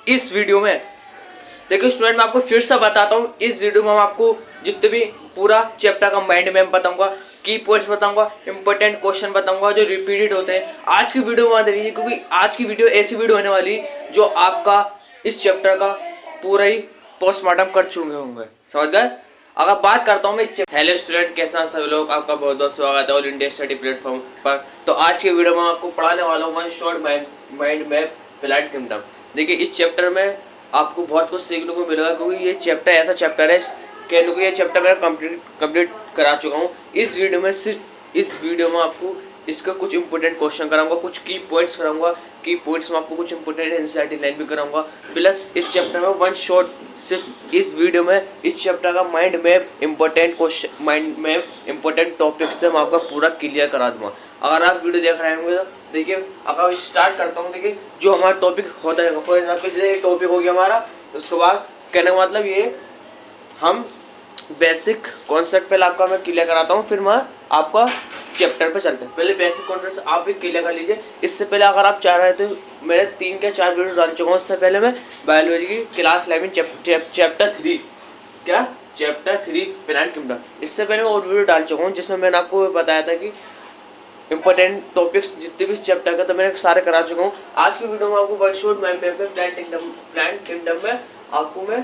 इस वीडियो में देखिए स्टूडेंट, मैं आपको फिर से बताता हूँ। इस वीडियो में मैं आपको जितने भी पूरा चैप्टर का माइंड मैप बताऊंगा, की पॉइंट्स बताऊंगा, इंपॉर्टेंट क्वेश्चन बताऊंगा जो रिपीटेड होते हैं। आज की वीडियो में देखिए, क्योंकि आज की वीडियो ऐसी वीडियो होने वाली जो आपका इस चैप्टर का पूरा ही पोस्टमार्टम कर चुके होंगे। समझ गए? अगर बात करता हूँ मैं, हेलो स्टूडेंट, कैसा सभी लोग, आपका बहुत बहुत स्वागत है ऑल इंडिया स्टडी प्लेटफॉर्म पर। तो आज की वीडियो में आपको पढ़ाने वाला हूँ one shot mind map planet kingdom. देखिए इस चैप्टर में आपको बहुत कुछ सीखने को मिलेगा, क्योंकि ये चैप्टर ऐसा चैप्टर है कि ये चैप्टर मैं कंप्लीट करा चुका हूँ। इस वीडियो में सिर्फ इस वीडियो में आपको इसका कुछ इंपॉर्टेंट क्वेश्चन कराऊंगा, कुछ की पॉइंट्स कराऊंगा। की पॉइंट्स में आपको कुछ इंपॉर्टेंट एनसीईआरटी लाइन भी कराऊंगा। प्लस इस चैप्टर में वन शॉट, सिर्फ इस वीडियो में इस चैप्टर का mind map important question, mind map important topic से मैं आपका पूरा क्लियर करा दूंगा। अगर आप वीडियो देख रहे होंगे तो देखिए, अगर स्टार्ट करता हूँ। देखिए जो हमारा टॉपिक होता है, फॉर एग्जाम्पल जैसे टॉपिक हो गया हमारा, उसके बाद कहने का मतलब ये हम बेसिक कॉन्सेप्ट पहले आपका मैं क्लियर कराता हूँ, फिर मैं आपका चैप्टर पे चलते हैं। पहले बेसिक कॉन्सेप्ट आप भी क्लियर कर लीजिए। इससे पहले अगर आप चाह रहे थे, मैंने 3 या 4 वीडियो डाल चुका हूँ। इससे पहले मैं बायोलॉजी की क्लास 11 चैप्टर 3 क्या चैप्टर 3 प्लैनेट किंगडम, इससे पहले मैं और वीडियो डाल चुका हूँ जिसमें मैंने आपको बताया था कि इंपॉर्टेंट टॉपिक्स जितने भी चैप्टर का, तो मैंने सारे करा चुका हूँ। आज की वीडियो में आपको वन शॉट माइंड मैप में प्लैनेट किंगडम में आपको मैं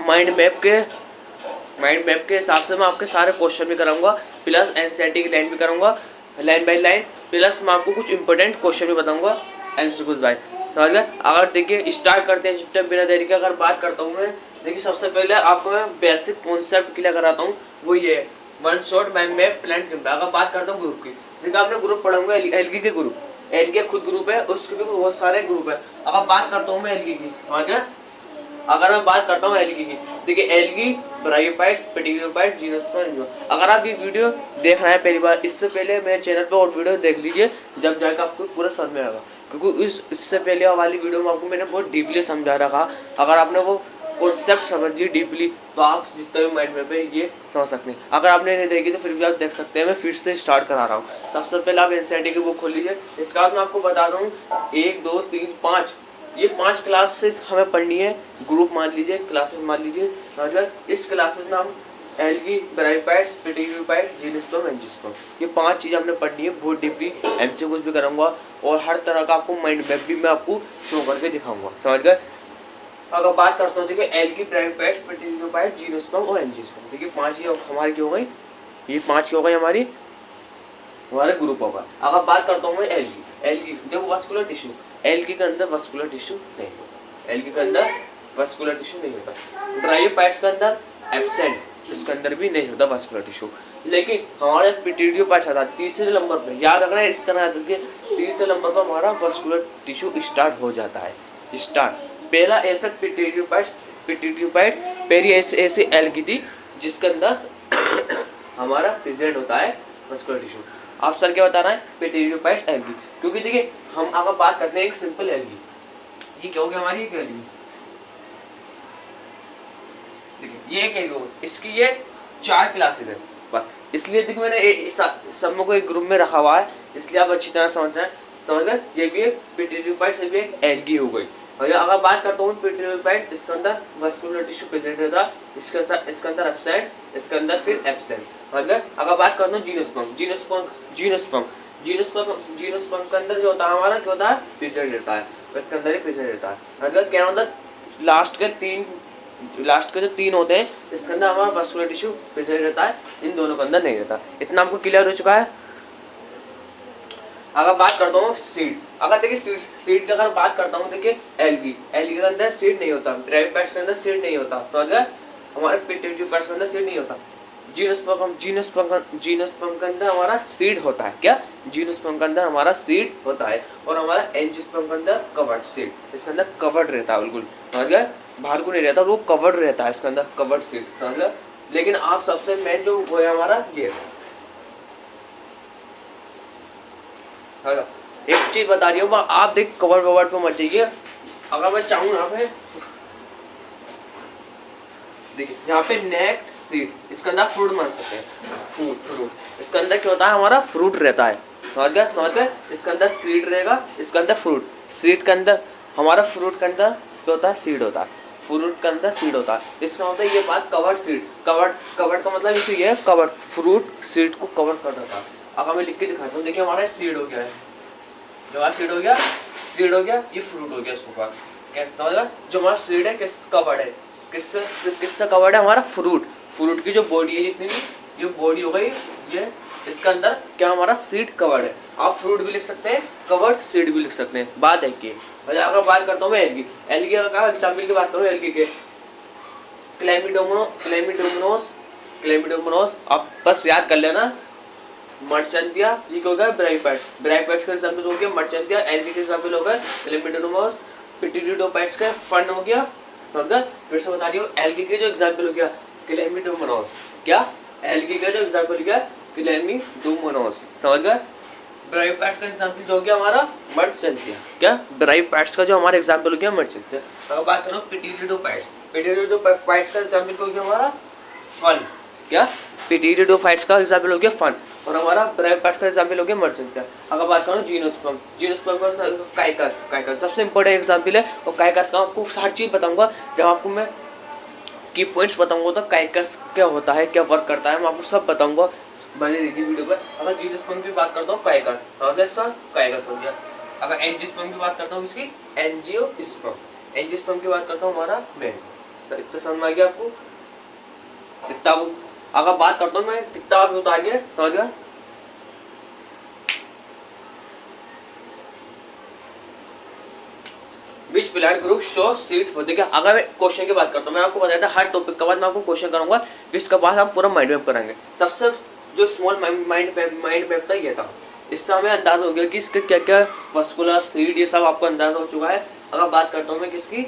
माइंड मैप के हिसाब से मैं आपके सारे क्वेश्चन भी कराऊंगा, प्लस एनसीईआरटी की लाइन भी कराऊंगा लाइन बाय लाइन, प्लस मैं आपको कुछ इंपॉर्टेंट क्वेश्चन भी बताऊंगा एमसीक्यूज बाय। समझ गए? अगर देखिए स्टार्ट करते हैं चैप्टर बिना देरी के। अगर बात करता हूँ मैं, देखिए सबसे पहले आपको मैं बेसिक कॉन्सेप्ट क्लियर कराता हूँ, वो ये है one shot mind map planet kingdom. अगर बात करता हूँ ग्रुप की, देखिए आपने ग्रुप पढ़ा होंगे एलगी के ग्रुप, एलगी खुद ग्रुप है, उसके भी बहुत सारे ग्रुप है। अगर बात करता हूँ मैं एलगी की, समझ गए? अगर मैं बात करता हूँ एलगी की, देखिए एलगी, ब्रायोफाइट्स, पेटिग्राफाइट्स, जिम्नोस्पर्म। अगर आप ये वीडियो देख रहे हैं पहली बार, इससे पहले मेरे चैनल पे और वीडियो देख लीजिए, जब जाकर आपको पूरा समझ में आएगा। क्योंकि इससे पहले वाली वीडियो में आपको मैंने बहुत डीपली समझा रखा। अगर आपने वो कॉन्सेप्ट समझिए डीपली, तो आप जितना भी माइंड में ये समझ सकते हैं। अगर आपने नहीं देखी तो फिर भी आप देख सकते हैं। मैं फिर से स्टार्ट करा रहा हूँ। सबसे पहले आप एनसीईआरटी की बुक खोल लीजिए। इसके बाद मैं आपको बता रहा हूँ 1 2 3 5, ये 5 क्लासेस हमें पढ़नी है। ग्रुप मान लीजिए, क्लासेस मान लीजिए। अगर इस क्लासेस में हम एलगी, ब्रायोफाइट्स, पेटिग्राफाइट्स, जिम्नोस्पर्म, एंजियोस्पर्म, ये 5 चीज़ हमने पढ़नी है बहुत डीपली। एमसीक्यूज भी कराऊंगा और हर तरह का आपको माइंड मैप भी मैं आपको शो करके दिखाऊंगा। समझ गए? अगर बात करता हूँ, देखिए एलगी, ब्रायोफाइट्स, पेटिग्राफाइट्स, जिम्नोस्पर्म और एंजियोस्पर्म, देखिए 5 ये हमारी क्या हो गई, ये 5 क्या हो गई हमारे ग्रुप होगा। अगर बात करता हूँ मैं एलगी, एलगी देखो वस्कुलर टिश्यू, एलगी के अंदर वस्कुलर टिश्यू नहीं होता, एलगी के अंदर वस्कुलर टिश्यू नहीं होता। ब्रायोफाइट्स के अंदर एब्सेंट, इसके अंदर भी नहीं होता वस्कुलर टिश्यू। लेकिन हमारे पेटिग्राफाइट्स आता है तीसरे नंबर पे, याद रखना है इस तरह करके, तीसरे नंबर पर हमारा वस्कुलर टिश्यू स्टार्ट हो जाता है। स्टार्ट पहला ऐसा पेटिग्राफाइट पहली ऐसे एलगी थी जिसके अंदर हमारा प्रेजेंट होता है वस्कुलर टिश्यू। आप सर क्या बता रहे हैं? पेटिग्राफाइट्स एलगी। क्योंकि देखिए हम अगर बात करते हैं एक सिंपल एलगी, ये क्या हो गया हमारी, ये एलगी, देखिए ये क्या हो, इसकी ये 4 क्लासेस है बस। इसलिए देखिए मैंने सब को एक ग्रुप में रखा हुआ है, इसलिए आप अच्छी तरह समझ जाए। समझ गए? ये भी एक पेटिग्राफाइट्स, ये भी एक एलगी हो गई। और अगर बात करता हूँ पेटिग्राफाइट, इसके अंदर वस्कुलर टिश्यू प्रेजेंट रहता है, इसके अंदर एब्सेंट, इसके अंदर फिर एब्सेंट। मतलब अगर बात करता हूँ जिम्नोस्पर्म के अंदर जो होता है हमारा, क्या होता है, प्रेजेंट रहता है, इसके अंदर ही प्रेजेंट रहता है। मतलब क्या मतलब लास्ट के जो 3 होते हैं, इसके अंदर हमारा वस्कुलर टिश्यू प्रेजेंट रहता है, इन दोनों के अंदर नहीं रहता। इतना हमको क्लियर हो चुका है। अगर बात करता हूँ सीड, अगर देखिए सीड की अगर बात करता हूँ, देखिए एलगी के अंदर सीड नहीं होता, ब्रायोफाइट्स के अंदर सीड नहीं होता, समझ गए? हमारे पेटिग्राफाइट्स के अंदर सीड नहीं होता। जिम्नोस्पर्म के अंदर हमारा सीड होता है। क्या? जिम्नोस्पर्म के अंदर हमारा सीड होता है, और हमारा एंजियोस्पर्म के अंदर कवर्ड सीड, इसके अंदर कवर्ड रहता है बिल्कुल। समझ गए? बाहर को नहीं रहता, वो कवर्ड रहता है, इसके अंदर कवर्ड सीड। समझ गए? लेकिन आप सबसे मेन जो वो है हमारा ये, एक चीज बता रही हूँ, आप देख कवर पे मत जाइए। अगर मैं चाहूँ यहाँ पे, देखिए यहाँ पे नेट सीड, इसके अंदर फ्रूट मान सकते हैं, फ्रूट इसके अंदर क्या होता है, हमारा फ्रूट रहता है। समझ गए? इसके अंदर सीड रहेगा, इसके अंदर फ्रूट। सीड के अंदर हमारा फ्रूट के अंदर क्या होता है, सीड होता है, फ्रूट के अंदर सीड होता है। इसका मतलब ये बात कवर्ड सीड, कवर्ड का मतलब इसे ये है कवर्ड, फ्रूट सीड को कवर कर देता है। अब मैं लिख के दिखाता हूँ, देखिए हमारा सीड हो गया है, जो हमारा सीड हो गया, सीड हो गया, ये फ्रूट हो गया, इसको ऊपर क्या होगा, जो हमारा सीड है किस कवर्ड है, किससे कवर्ड है, हमारा फ्रूट की जो बॉडी है जितनी भी, ये बॉडी हो गई, ये इसके अंदर क्या हमारा सीड कवर्ड है। आप फ्रूट भी लिख सकते हैं, कवर्ड सीड भी लिख सकते हैं, बात है कि अगर बात करता हूँ मैं एल्गी का एग्जाम्पल की बात करूँ, एल्गी के क्लेमिडोमोनास, आप बस याद कर लेना, मर्चेंटिया, ये क्या होगा, ब्राइपैट्स का एग्जाम्पल हो गया मर्चेंटिया, एल्गी के एग्जाम्पल हो गया क्लेमिडोमोनास, पिटिडिडोपैट्स का फन हो गया, समझा। फिर से बता रही हूँ, एल्गी के जो एग्जाम्पल हो गया क्लेमिडोमोनास, क्या एल्गी का जो एग्जाम्पल हो गया क्लेमिडोमोनास, समझ गए। ब्राइपैट्स का एग्जाम्पल जो हो गया हमारा मर्चेंटिया, क्या ब्राइपैट्स का जो हमारा एग्जाम्पल हो गया मर्चेंटिया। अब बात करो पिटिडिडोपैट्स का एग्जाम्पल हो गया हमारा फन, क्या पिटिडिडोपैट्स का एग्जाम्पल हो गया फन, और हमारा ब्राइपैट्स का एग्जाम्पल हो गया मर्चेंटिया। अगर बात करो जीनोस्पर्म का काइकस सबसे इंपॉर्टेंट एग्जाम्पल है, और काइकस का आपको हर चीज बताऊंगा, जब आपको मैं की पॉइंट्स बताऊंगा तो काइकस क्या होता है, क्या वर्क करता है, मैं आपको सब बताऊंगा बने रहिए वीडियो पर। अगर जीनोस्पर्म की बात करता हूँ काइकस हो गया। अगर एंजियोस्पर्म की बात करता हूँ, इसकी एंजियोस्पर्म की बात करता हूँ हमारा मेन, तो इतना समझ में आ गया आपको। इतना अगर बात करता हूँ मैं कितना आप बता गया, समझ गया। विच plant group show seed for, देखिए अगर मैं क्वेश्चन की बात करता हूँ, मैं आपको बताया था हर टॉपिक के बाद मैं आपको क्वेश्चन करूंगा, जिसके बाद हम पूरा माइंड मैप कराएंगे। सबसे जो स्मॉल माइंड मैप था ये था, इससे हमें अंदाजा हो गया कि इसके क्या क्या वस्कुलर सीड, ये सब आपको अंदाजा हो चुका है। अगर बात करता हूँ मैं किसकी,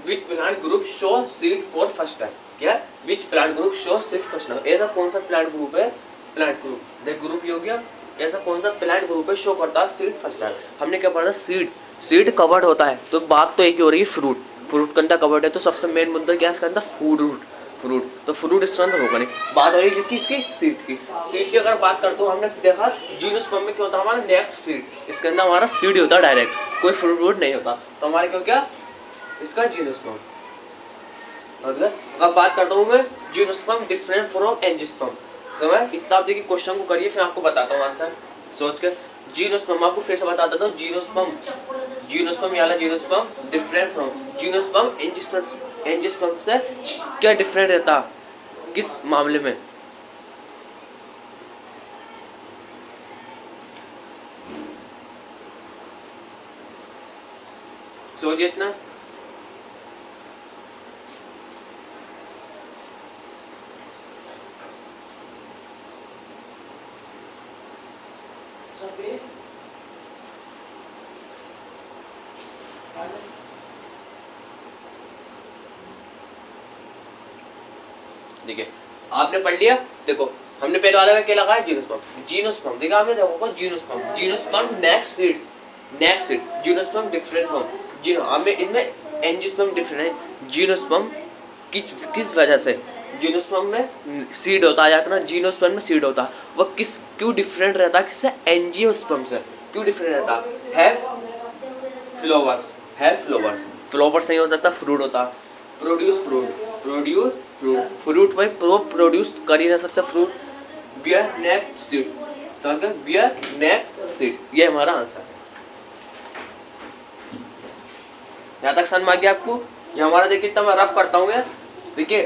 which plant group show seed for first time, क्या which plant group show seed first time, ऐसा कौन सा प्लांट ग्रुप है, प्लांट ग्रुप देख ग्रुप ये हो गया, ऐसा कौन सा प्लांट ग्रुप है शो करता है सीड फर्स्ट टाइम। हमने क्या पढ़ा, सीड कवर्ड होता है, तो बात तो एक ही हो रही है फ्रूट के अंदर कवर्ड है, तो सबसे मेन मुद्दा क्या है इसके अंदर, फ्रूट, तो फ्रूट इसके अंदर होगा नहीं। बात हो रही है किसकी, इसकी सीड की अगर बात करते हो, हमने देखा जीनोस्पर्म में क्या होता है हमारा नेक्स्ट सीड, इसके अंदर हमारा सीड होता है डायरेक्ट, कोई फ्रूट नहीं होता, तो हमारे क्यों क्या इसका जीनोस्पर्म। अब बात करता हूँ मैं जीनोस्पर्म डिफरेंट फ्रॉम एंजियोस्पर्म, समझ इतना आप देखिए क्वेश्चन को करिए, फिर आपको बताता हूँ आंसर सोच कर। जीनोस्पर्म आपको फिर से बता देता हूँ, जीनोस्पर्म याला जीनोस्पर्म डिफरेंट फ्रॉम जीनोस्पर्म एंजियोस्पर्म से क्या डिफरेंट रहता, किस मामले में, सोचिए इतना। देखिए आपने पढ़ लिया, देखो हमने पहले वाले में क्या लगाया, जीनोस्पर्म देखा आपने, देखो जीनोस्पर्म नेक्स्ट सीड जीनोस्पर्म डिफरेंट फ्रॉम जीनो, हमें इनमें एंजियोस्पर्म डिफरेंट है। जीनोस्पर्म किस वजह से, जीनोस्पर्म में सीड होता है, ना जीनोस्पर्म में सीड होता है, वो क्यों डिफरेंट रहता है किससे, एंजियोस्पर्म से क्यों डिफरेंट रहता है, फ्लावर्स नहीं हो सकता, फ्रूट होता, फ्रूट भाई प्रोड्यूस कर ही नहीं सकता फ्रूट, बियर नेक सीड, समझ गए, बियर नेक सीड, ये हमारा आंसर है। यहाँ तक समझ में आ गया आपको। ये हमारा देखिए इतना मैं रफ करता हूँ, देखिए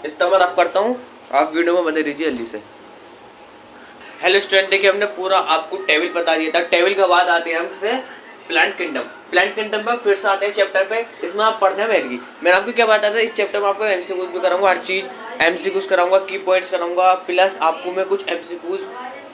इतना मैं रफ करता हूँ, आप वीडियो में बने रहिए जल्दी से। हेलो स्टूडेंट, देखिए हमने पूरा आपको टेबल बता दिया था, टेबल के बाद आते हैं हम फिर प्लांट किंगडम पर फिर से आते हैं चैप्टर पे, इसमें आप पढ़ने बैठेगी। मैंने आपको क्या बताया था, इस चैप्टर में आपको एमसीक्यूज भी कराऊंगा, हर चीज एमसीक्यूज कराऊंगा, की पॉइंट्स कराऊंगा, प्लस आपको मैं कुछ एमसीक्यूज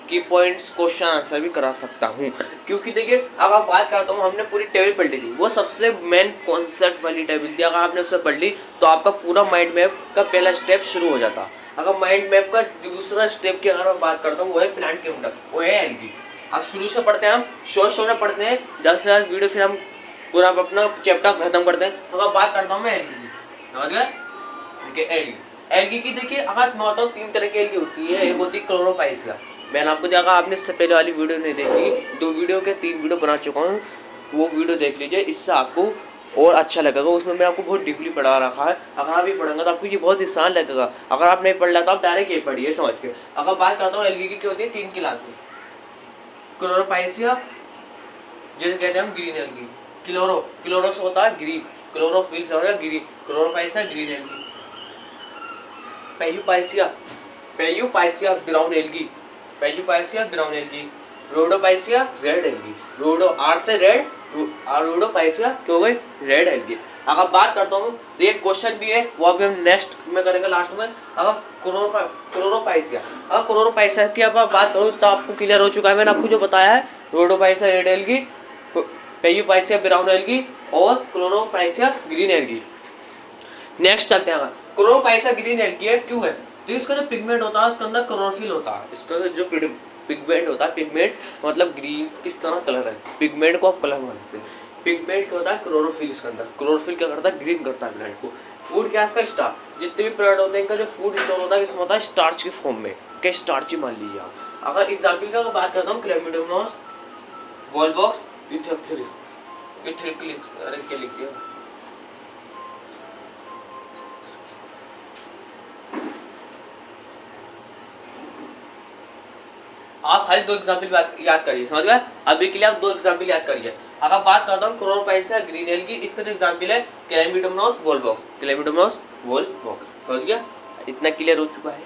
की पॉइंट्स क्वेश्चन आंसर भी करा सकता हूँ। क्योंकि देखिए अब आप बात करता हूँ, हमने पूरी टेबल पढ़ ली थी, वो सबसे मेन कॉन्सेप्ट वाली टेबल थी, अगर आपने उससे पढ़ ली तो आपका पूरा माइंड मैप का पहला स्टेप शुरू हो जाता। अगर माइंड मैप का दूसरा स्टेप की अगर मैं बात करता हूँ, वो है प्लांट किंगडम, वो है एल्गी। अब शुरू से पढ़ते हैं, हम शोर में पढ़ते हैं, जल्द से जल्द वीडियो फिर हम पूरा अपना चैप्टर खत्म करते हैं। तो अब बात करता हूँ मैं एल्गी की, समझ गए। देखिए एल्गी की देखिए अगर मैं बताऊँ 3 तरह की एल्गी होती है, एक होती है क्लोरोपाइसिया, मैंने आपको देखा, आपने इससे पहले वाली वीडियो नहीं देखी, 2 वीडियो के 3 वीडियो बना चुका हूँ, वो वीडियो देख लीजिए, इससे आपको और अच्छा लगेगा। उसमें मैं आपको बहुत डीपली पढ़ा रखा है। अगर आप ये पढ़ेंगे तो आपको ये बहुत आसान लगेगा। अगर आप नहीं पढ़ रहे तो आप डायरेक्ट ये पढ़िए समझ के। अगर बात करता हूँ एलगी की होती है 3 क्लासें, क्लोरोपाइसिया जिसे कहते हैं हम ग्रीन एलगी, क्लोरोस होता है ग्रीन, क्लोरोफिल से होता है green, chlorophyceae green algae, phaeophyceae brown algae, phaeophyceae brown algae, rhodophyceae red algae, rhodo R से रेड, रोडोपाइसिया क्यों गई रेड एलगी। अगर बात करता हूँ तो ये क्वेश्चन भी है, वो अभी हम नेक्स्ट में करेंगे लास्ट में। अगर क्लोरोपाइसिया की अब बात करूँ तो आपको क्लियर हो चुका है, मैंने आपको जो बताया है, रोडोपाइसिया red algae, phaeophyceae brown algae और क्लोरोपाइसिया ग्रीन एलगी। नेक्स्ट चलते हैं। क्लोरोपाइसिया ग्रीन एलगी है क्यों है, तो इसका जो पिगमेंट होता है उसके अंदर क्लोरोफिल होता है। इसका जो पिगमेंट होता है, पिगमेंट मतलब ग्रीन किस तरह कलर है, पिगमेंट को आप कलर मानते हैं। पिगमेंट क्या होता है, क्लोरोफिल इसके अंदर, क्लोरोफिल क्या करता है, ग्रीन करता है प्लांट को। फूड क्या है, स्टार्च। जितने भी प्लांट होते हैं इनका जो फूड स्टोर होता है इसमें होता है स्टार्च की फॉर्म में, क्या स्टार्च ही मान लीजिए आप। अगर एग्जाम्पल की बात करता हूँ, क्लेमिडोमोनास, वॉलबॉक्स, यूथेरिक्स, अरे क्या लिख दिया, आप खाली 2 एग्जाम्पल याद करिए, समझ गए। अभी के लिए आप 2 एग्जाम्पल याद करिए। अगर बात करता हूँ क्लोरोपाइसिया ग्रीन एलगी, इसका जो एग्जाम्पल है क्लेमिडोमोनास वॉलबॉक्स, क्लेमिडोमोनास वॉलबॉक्स, समझ गया। इतना क्लियर हो चुका है,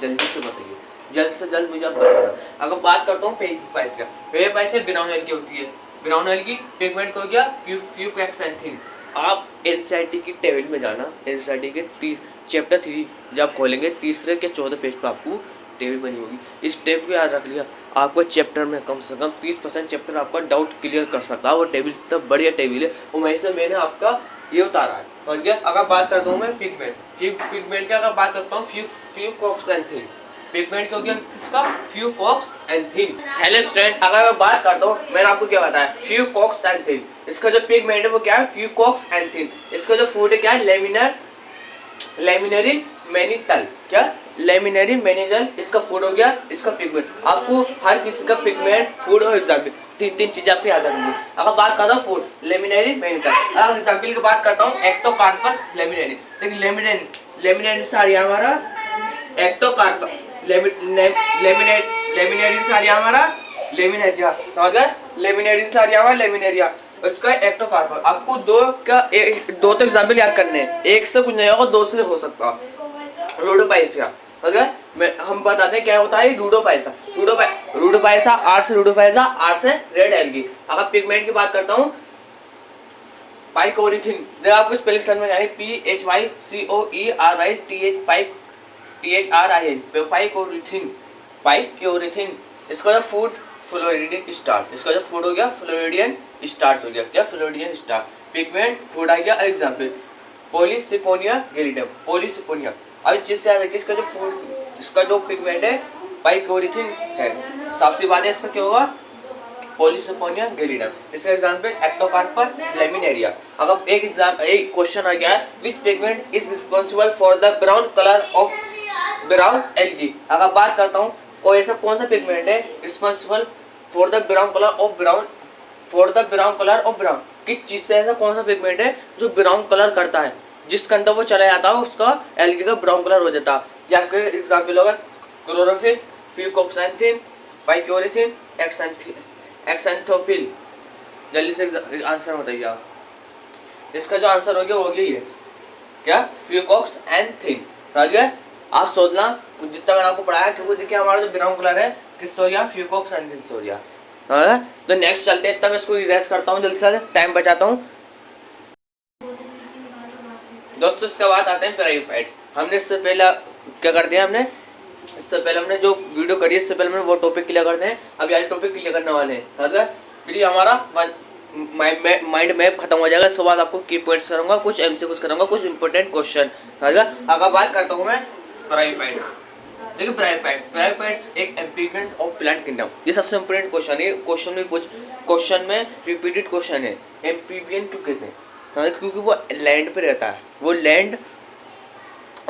जल्दी से बताइए, जल्द से जल्द मुझे आप बताना। अगर बात करता हूँ पेयूपाइसिया ब्राउन एलगी होती है, ब्राउन एलगी पिगमेंट को हो गया फ्यूकोक्सैंथिन। आप एनसीईआरटी की टेबल में जाना, एनसीईआरटी के चैप्टर 3 जब खोलेंगे तीसरे के 14 पेज पर आपको टेबल बनी होगी। इस टेबल को याद रख लिया, आपको चैप्टर में कम से कम 30% चैप्टर आपका डाउट क्लियर कर सकता है। वो टेबल इतना बढ़िया टेबल है, वो वहीं से मैंने आपका ये उतारा है, समझ गया। अगर बात करता हूँ मैं पिगमेंट की अगर बात करता हूँ फ्यूकोक्सैंथिन, पिगमेंट क्या हो गया इसका, फ्यूकोक्सैंथिन। हेलो स्टूडेंट, अगर मैं बात करता हूँ, मैंने आपको क्या बताया, फ्यूकोक्सैंथिन, इसका जो पिगमेंट है वो क्या है, फ्यूकोक्सैंथिन। इसका जो फूड है क्या है, लेमिनरी मैनिटल, क्या लेमिनरी मैनिटल इसका फूड हो गया, इसका पिगमेंट। आपको हर किसी का पिगमेंट, फूड और एग्जाम्पल 3 चीजें आपको याद रखनी। अगर बात करता हूँ फूड, लेमिनरी मैनिटल। अगर एग्जाम्पल की बात करता हूँ, एक्टोकार्पस लेमिनरी, देखिए लेमिनरी से आ रहा हमारा एक्टोकार्पस, लेमिनरी से आ रहा हमारा लेमिनेरिया, समझ गए, लेमिनरी से आ रहा हमारा लेमिनेरिया, इसका एक्टोकार्पस। आपको 2 तो एग्जाम्पल याद करने हैं, एक से कुछ नहीं होगा, 2 से हो सकता। रोडोपाइसिया, अगर हम बताते हैं क्या होता है रूडोपाइसा, आर से रूडोपाइसा, आर से रेड एलगी। अगर पिगमेंट की बात करता हूँ, पाइकोरिथिन, देखो आपको स्पेलिंग समझ में आए, PHYCOERITH, पाइकोरिथिन। इसका जो फूड फ्लोरिडियन स्टार्च, इसका जो फूड हो गया फ्लोरिडियन स्टार्च हो गया, क्या फ्लोरिडियन स्टार्च। पिगमेंट फूड आ गया एग्जाम्पल पॉलीसिपोनिया गैलिडम, पॉलीसिपोनिया। अब जिससे याद रखिए इसका जो फूड, इसका जो पिगमेंट है पाइकोरिथिन है, सबसे बात है इसका क्या होगा, पॉलीसिपोनिया गैलिडम। इसका एग्जाम्पल एक्टोकार्पस लेमिनेरिया। अगर एक क्वेश्चन आ गया, which pigment is responsible for the brown colour of brown algae. अगर बात करता हूँ कोई ऐसा कौन सा पिगमेंट है responsible for the brown colour of brown, किस चीज से ऐसा कौन सा पिगमेंट है जो ब्राउन कलर करता है, जिसके अंदर वो चला जाता है उसका एलगी का ब्राउन कलर हो जाता है। या आपके एग्जाम्पल होगा क्लोरोफिल, फ्यूकोक्सैंथिन, पाइकोरिथिन, एक्सैंथोफिल। जल्दी से आंसर बताइए आप, इसका जो आंसर हो गया वो गया ये क्या, फ्यूकोक्सैंथिन, समझ गए। आप सोचना जितना मैंने आपको पढ़ाया, क्योंकि देखिए हमारा जो ब्राउन कलर है किस सोरिया, फ्यूकोक्सैंथिन सोरिया। तो नेक्स्ट चलते हैं, तब इसको इरेज करता हूँ जल्दी से, टाइम बचाता हूँ दोस्तों। इसके बाद आते हैं पेराइपाइट्स। हमने इससे पहले क्या कर दिया, इससे पहले हमने जो वीडियो करी है, इससे पहले हमने वो टॉपिक क्लियर करते हैं। अभी आज टॉपिक क्लियर करने वाले हैं, फिर हमारा माइंड मैप खत्म हो जाएगा। इसके बाद आपको की पॉइंट्स करूंगा, कुछ एमसीक्यूज करूंगा, कुछ इंपॉर्टेंट क्वेश्चन। अगर बात करता हूँ मैं पेराइपाइट्स, देखिए पेराइपाइट्स एक एम्फीबियंस ऑफ प्लांट किंगडम, ये सबसे इंपॉर्टेंट क्वेश्चन है। क्वेश्चन में रिपीटेड क्वेश्चन है, एम्फीबियन क्यों कहते हैं, क्योंकि वो लैंड पे रहता है, वो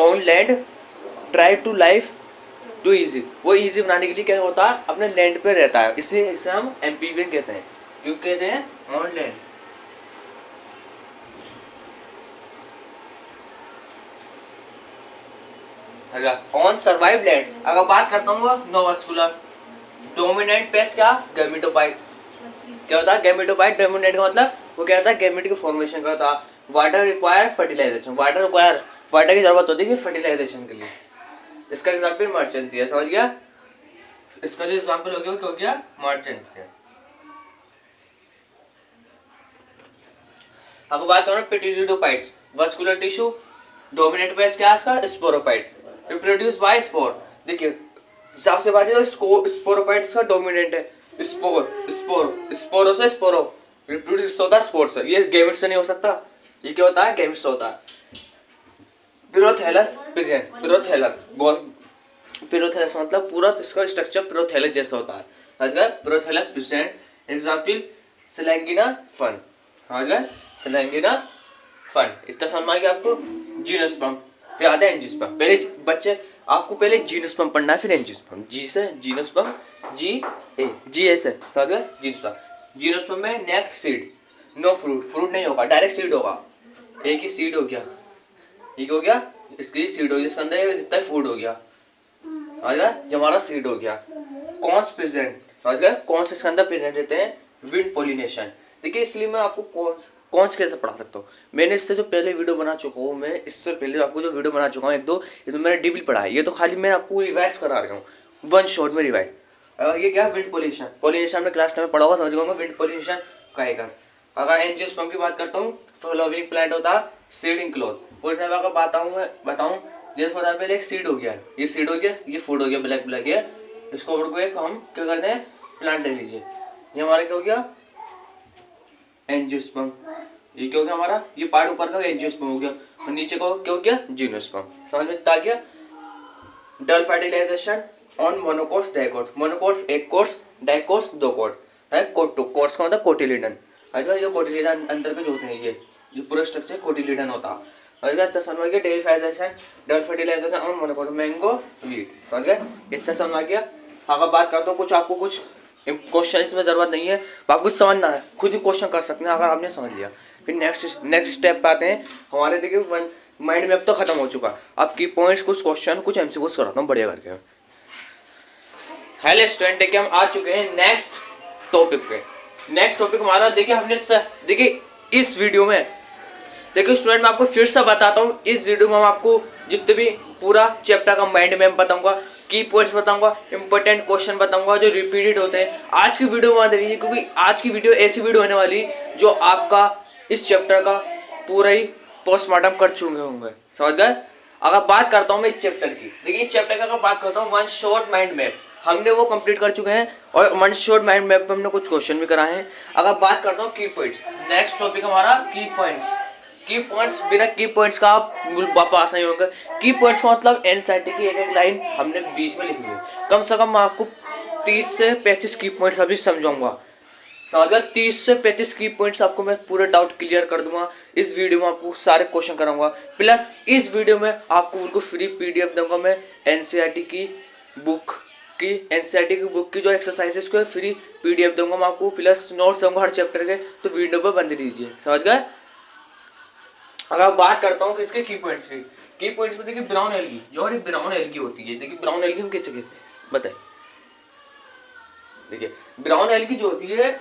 on land try to life to easy, वो इजी बनाने के लिए क्या होता है, अपने लैंड पे रहता है, इसलिए इसे हम एम्फीबियन कहते हैं। क्यों कहते हैं on land. On survive land. अगर बात करता हूँ नो वास्कुलर डोमिनेंट पेस्ट क्या गैमेटोफाइट। क्या होता है गैमेटोफाइट। डोमिनेंट का मतलब वो क्या होता है गैमेट की फॉर्मेशन करता। Water require fertilisation. वाटर की जरूरत होती है फर्टिलाइजेशन के लिए। इसका एग्जाम्पल मर्चेंटिया। समझ गया। इसका जो एग्जाम्पल हो गया वो क्या हो गया मर्चेंटिया। अब बात करो पेटिडियोफाइट्स। वास्कुलर टिश्यू डोमिनेंट पेस्ट क्या है इसका स्पोरोफाइट। Reproduce by spore. देखिए हिसाब से बात है स्पोरोफाइट्स का डोमिनेंट है स्पोरो से स्पोरो रिप्रोड्यूस होता है स्पोर से। ये गैमेट से नहीं हो सकता। ये क्या होता है गैमेट से होता है। पिरोथैलस प्रेजेंट। पिरोथैलस मतलब पूरा इसका स्ट्रक्चर पिरोथैलस जैसा होता है। अगर पिरोथैलस प्रेजेंट एग्जांपल सिलेंगिना फन। अगर सिलेंगिना फन इतना समझ में गया आपको। जीनोस्पर्म फिर आता है एंजियोस्पर्म। पहले बच्चे आपको पहले जीनोस्पर्म पढ़ना है फिर एंजियोस्पर्म। जी से जीनोस्पर्म जी ऐसे समझ गए जीनोस्पर्म। जीनोस्पर्म में नेक्स्ट सीड नो फ्रूट नहीं होगा डायरेक्ट सीड होगा। एक ही सीड हो गया ठीक हो गया। इसकी सीड हो गया इसके अंदर जितना फूड हो गया ये हमारा सीड हो गया। कॉन्स प्रेजेंट समझ गए। कॉन्स इसके अंदर प्रेजेंट रहते हैं विंड पोलिनेशन। देखिए इसलिए मैं आपको कॉन्स कैसे पढ़ा सकता हूँ। मैंने इससे जो पहले वीडियो बना चुका हूँ मैं इससे पहले आपको जो वीडियो बना चुका हूँ एक दो ये तो मैंने डीपली पढ़ा है। ये तो खाली मैं आपको रिवाइज करा रहा हूँ वन शॉट में रिवाइज। ये क्या विंड पोलिनेशन में क्लास में पढ़ा हुआ समझ गया विंड पोलिनेशन का। अगर एंजियोस्पर्म की बात करता हूँ फ्लावरिंग प्लांट होता है सीडिंग क्लॉथ। फॉर एग्जाम्पल अगर बताऊँ जैसे फॉर एग्जाम्पल एक सीड हो गया ये सीड हो गया ये फूड हो गया ब्लैक है। इसको को एक हम क्या करते हैं प्लांट ले लीजिए। ये हमारा क्या हो गया एंजियोस्पर्म। ये क्या हो गया हमारा ये पार्ट ऊपर का एंजियोस्पर्म हो गया और नीचे का क्या हो गया जीनोस्पर्म। समझ में आ गया। Dual fertilisation on monocots dicots. Monocots एक कोट्स डाइकोट्स दो कोट है। कोट्स का मतलब कोटिलिडन। अच्छा ये कोटिलिडन अंदर के जो होते हैं ये पूरा स्ट्रक्चर कोटिलिडन होता है। समझ गया। Dual fertilisation on monocot mango wheat. समझ गए इतना समझ गया। अगर बात करता हूँ कुछ आपको कुछ क्वेश्चन इसमें जरूरत नहीं है आप कुछ समझना है खुद ही क्वेश्चन कर सकते हैं अगर आपने समझ लिया। फिर नेक्स्ट स्टेप पे आते हैं हमारे। देखिए माइंड मैप तो खत्म हो चुका। अब की पॉइंट्स कुछ क्वेश्चन कुछ एमसीक्यूज कराता हूँ बढ़िया करके। हेलो स्टूडेंट देखिए हम आ चुके हैं नेक्स्ट टॉपिक पे। नेक्स्ट टॉपिक हमारा देखिए इस वीडियो में देखिए स्टूडेंट मैं आपको फिर से बताता हूँ। इस वीडियो में हम आपको जितने भी पूरा चैप्टर का माइंड मैप बताऊंगा की पॉइंट्स बताऊंगा इंपॉर्टेंट क्वेश्चन बताऊंगा जो रिपीटेड होते हैं। आज की वीडियो में देखिए क्योंकि आज की वीडियो ऐसी वीडियो होने वाली जो आपका इस चैप्टर का पूरा ही पोस्टमार्टम कर चुके होंगे। समझ गए। अगर बात करता हूँ मैं इस चैप्टर की देखिए इस चैप्टर का अगर बात करता हूँ वन शॉट माइंड मैप हमने वो कंप्लीट कर चुके हैं और वन शॉट माइंड मैप में हमने कुछ क्वेश्चन भी कराए हैं। अगर बात करता हूँ की पॉइंट्स नेक्स्ट टॉपिक हमारा की पॉइंट्स बिना की पॉइंट्स का आप पास नहीं होंगे। की पॉइंट्स का मतलब एनसीईआरटी की एक लाइन हमने बीच में लिखी है। कम से कम मैं आपको 30 से 35 की पॉइंट्स अभी समझाऊंगा। समझ गया 30 से 35 की पॉइंट्स आपको मैं पूरे डाउट क्लियर कर दूंगा। इस वीडियो में आपको सारे क्वेश्चन कराऊंगा प्लस इस वीडियो में आपको बिल्कुल फ्री पीडीएफ दूंगा मैं एनसीईआरटी की बुक की जो एक्सरसाइजेस को फ्री पीडीएफ दूंगा मैं आपको प्लस नोट्स दूंगा हर चैप्टर के। तो वीडियो पर बंद दीजिए। समझ गए। अगर बात करता हूँ किसके की पॉइंट्स में देखिए ब्राउन एल्गी जो हमारी ब्राउन एल्गी होती है। देखिए ब्राउन एल्गी हम किसे कहते हैं बताइए। देखिए ब्राउन एल्गी जो होती है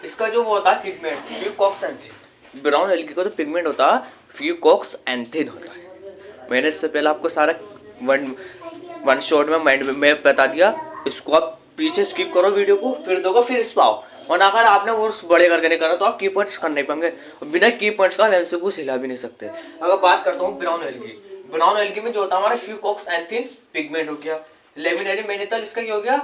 इसका जो होता है पिगमेंट फ्यूकॉक्सएंथिन। ब्राउन एल्गी का तो पिगमेंट होता है फ्यूकॉक्सएंथिन होता है। मैंने इससे पहले आपको सारा वन शॉट में माइंड मैप बता दिया। इसको आप पीछे स्किप करो वीडियो को फिर देखो फिर इस पाओ और अगर आपने वो बड़े करके नहीं करा तो आप की पॉइंट्स कर नहीं पाएंगे। बिना की पॉइंट्स का एमसीक्यू हिला भी नहीं सकते। अगर बात करता हूँ ब्राउन एल्गी में जो होता है हमारा फ्यूकॉक्सएंथिन पिगमेंट हो गया। लेमिनेरी मेनिथल इसका क्या हो गया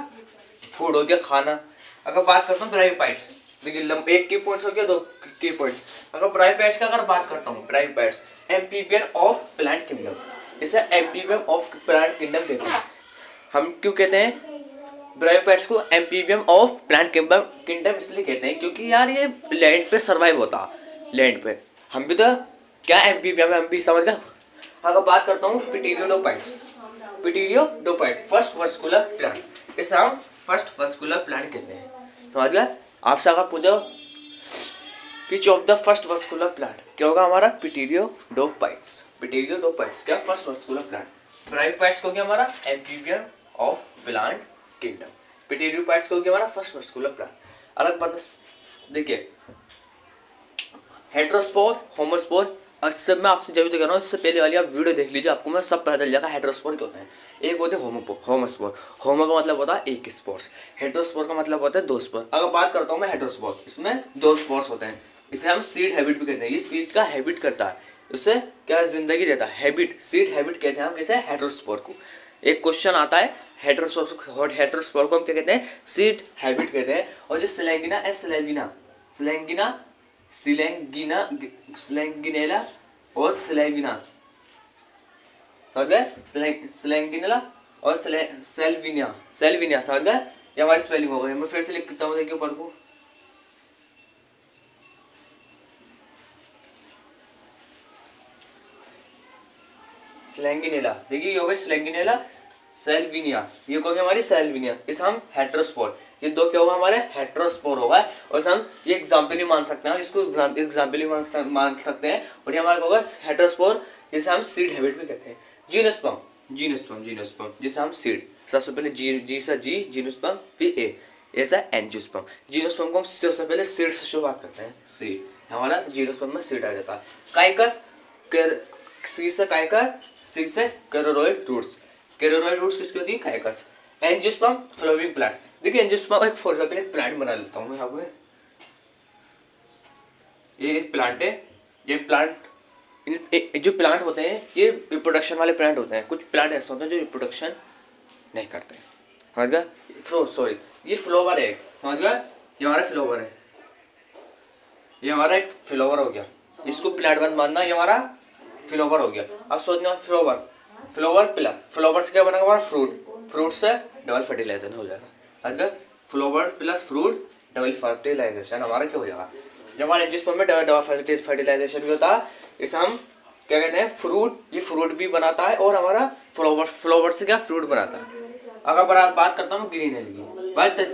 फूड हो गया खाना। अगर बात करता हूँ ब्रायोफाइट्स देखिए एक की पॉइंट्स हो गया दो की पॉइंट्स। अगर ब्रायोफाइट्स का अगर बात करता हूँ bryophytes amphibian of plant kingdom. इसे एम्फीबियन ऑफ प्लांट किंगडम कहते हैं। हम क्यों कहते हैं ब्रायोफाइट्स को एम्फीबियम ऑफ प्लांट किंगडम इसलिए कहते हैं क्योंकि यार ये लैंड पे सर्वाइव होता है। लैंड पे हम भी तो क्या एम्फीबियम हम भी समझ गए। अगर बात करता हूँ पिटीरियोडोपाइट फर्स्ट वास्कुलर प्लांट इसे हम फर्स्ट वास्कुलर प्लांट कहते हैं। समझ गए। आपसे अगर पूछो विच of the first vascular plant, क्या होगा हमारा पिटीरियोडोपाइट्स। पिटीरियोडोपाइट्स क्या फर्स्ट वस्कुलर प्लांट। ब्रायोफाइट्स को क्या हमारा एम्फीबियन ऑफ प्लांट किंगडम। पिटीरियोपाइट्स को क्या हमारा फर्स्ट वस्कुलर प्लांट। अलग बात देखिए हेटेरोस्पोर होमोस्पोर, इससे मैं आपसे जब भी कह रहा हूँ इससे पहले वाली आप वीडियो देख लीजिए, आपको मैं सब पता चल जाएगा हेटेरोस्पोर क्या होता है। एक होते हैं होमोस्पोर, होमो का मतलब होता है एक स्पोर्स, हेटेरोस्पोर का मतलब होता है दो स्पोर। अगर बात करता हूँ मैं हेटेरोस्पोर, इसमें दो स्पोर्स होते हैं, इसे हम सीड हैबिट भी कहते हैं। ये सीड का हैबिट करता है, उससे क्या जिंदगी देता है, हैबिट, सीड हैबिट कहते हैं हम किसे, हेटेरोस्पोर को। एक क्वेश्चन आता है हेटेरोस्पोर को हम क्या कहते हैं, सीड हैबिट कहते हैं। और जो सिलेंगिना एस सिलेंगिनेला और सिलेविना, समझ गए, सिलेंगिनेला और सेल्विनिया समझ गए, ये हमारी स्पेलिंग हो गई। मैं फिर से लिखता हूँ, देखिए ऊपर को स्लैंगिनेला, देखिए ये हो गई स्लैंगिनेला, सेल्विनिया, ये कहोगे हमारी सेल्विनिया, इस हम हेटेरोस्पोर, ये दो क्या होगा हमारे हेटेरोस्पोर होगा। और हम ये एग्जाम्पल ही मान सकते हैं, इसको एग्जाम्पल ही मान सकते हैं। और ये हमारा होगा हेटेरोस्पोर, जिसे हम सीड हैबिट भी कहते हैं। जीनोस्पर्म जिसे हम सीड, सबसे पहले जी सा जी जीनोस्पर्म, फिर ए ऐसा एंजियोस्पर्म। जीनोस्पर्म को हम सबसे पहले सीड से शुरुआत करते हैं, सीड हमारा जीनोस्पर्म में सीड आ जाता है। काइकस, सी से काइकर, सी से कैरोरॉइड रूट्स, कैरोरॉइड रूट्स किसकी होती है, काइकस। एंजियोस्पर्म फ्लावरिंग प्लांट, देखिए एंजियोस्पर्म एक फॉर एग्जांपल एक प्लांट बना लेता हूँ मैं यहाँ पे, ये एक प्लांट है, ये प्लांट जो प्लांट होते हैं ये रिप्रोडक्शन वाले प्लांट होते हैं। कुछ प्लांट ऐसे होते हैं जो रिप्रोडक्शन नहीं करते, समझ गया। ये फ्लावर है, समझ गया, ये हमारा फ्लावर है, ये हमारा एक फ्लावर हो गया, इसको प्लांट बंद मानना, ये हमारा फ्लावर हो गया। अब सोचना फ्लावर से क्या बनेगा हमारा फ्रूट से डबल फर्टिलाइजेशन हो जाएगा, समझ गया। Flower plus fruit double fertilization हमारा क्या हो जाएगा। जब हमारे एंजियोस्पर्म में डबल फर्टिलाइजेशन भी होता है, इसे हम क्या कहते हैं फ्रूट, ये फ्रूट भी बनाता है और हमारा फ्लावर से क्या फ्रूट बनाता है। अगर बात करता हूँ ग्रीन एल्गी,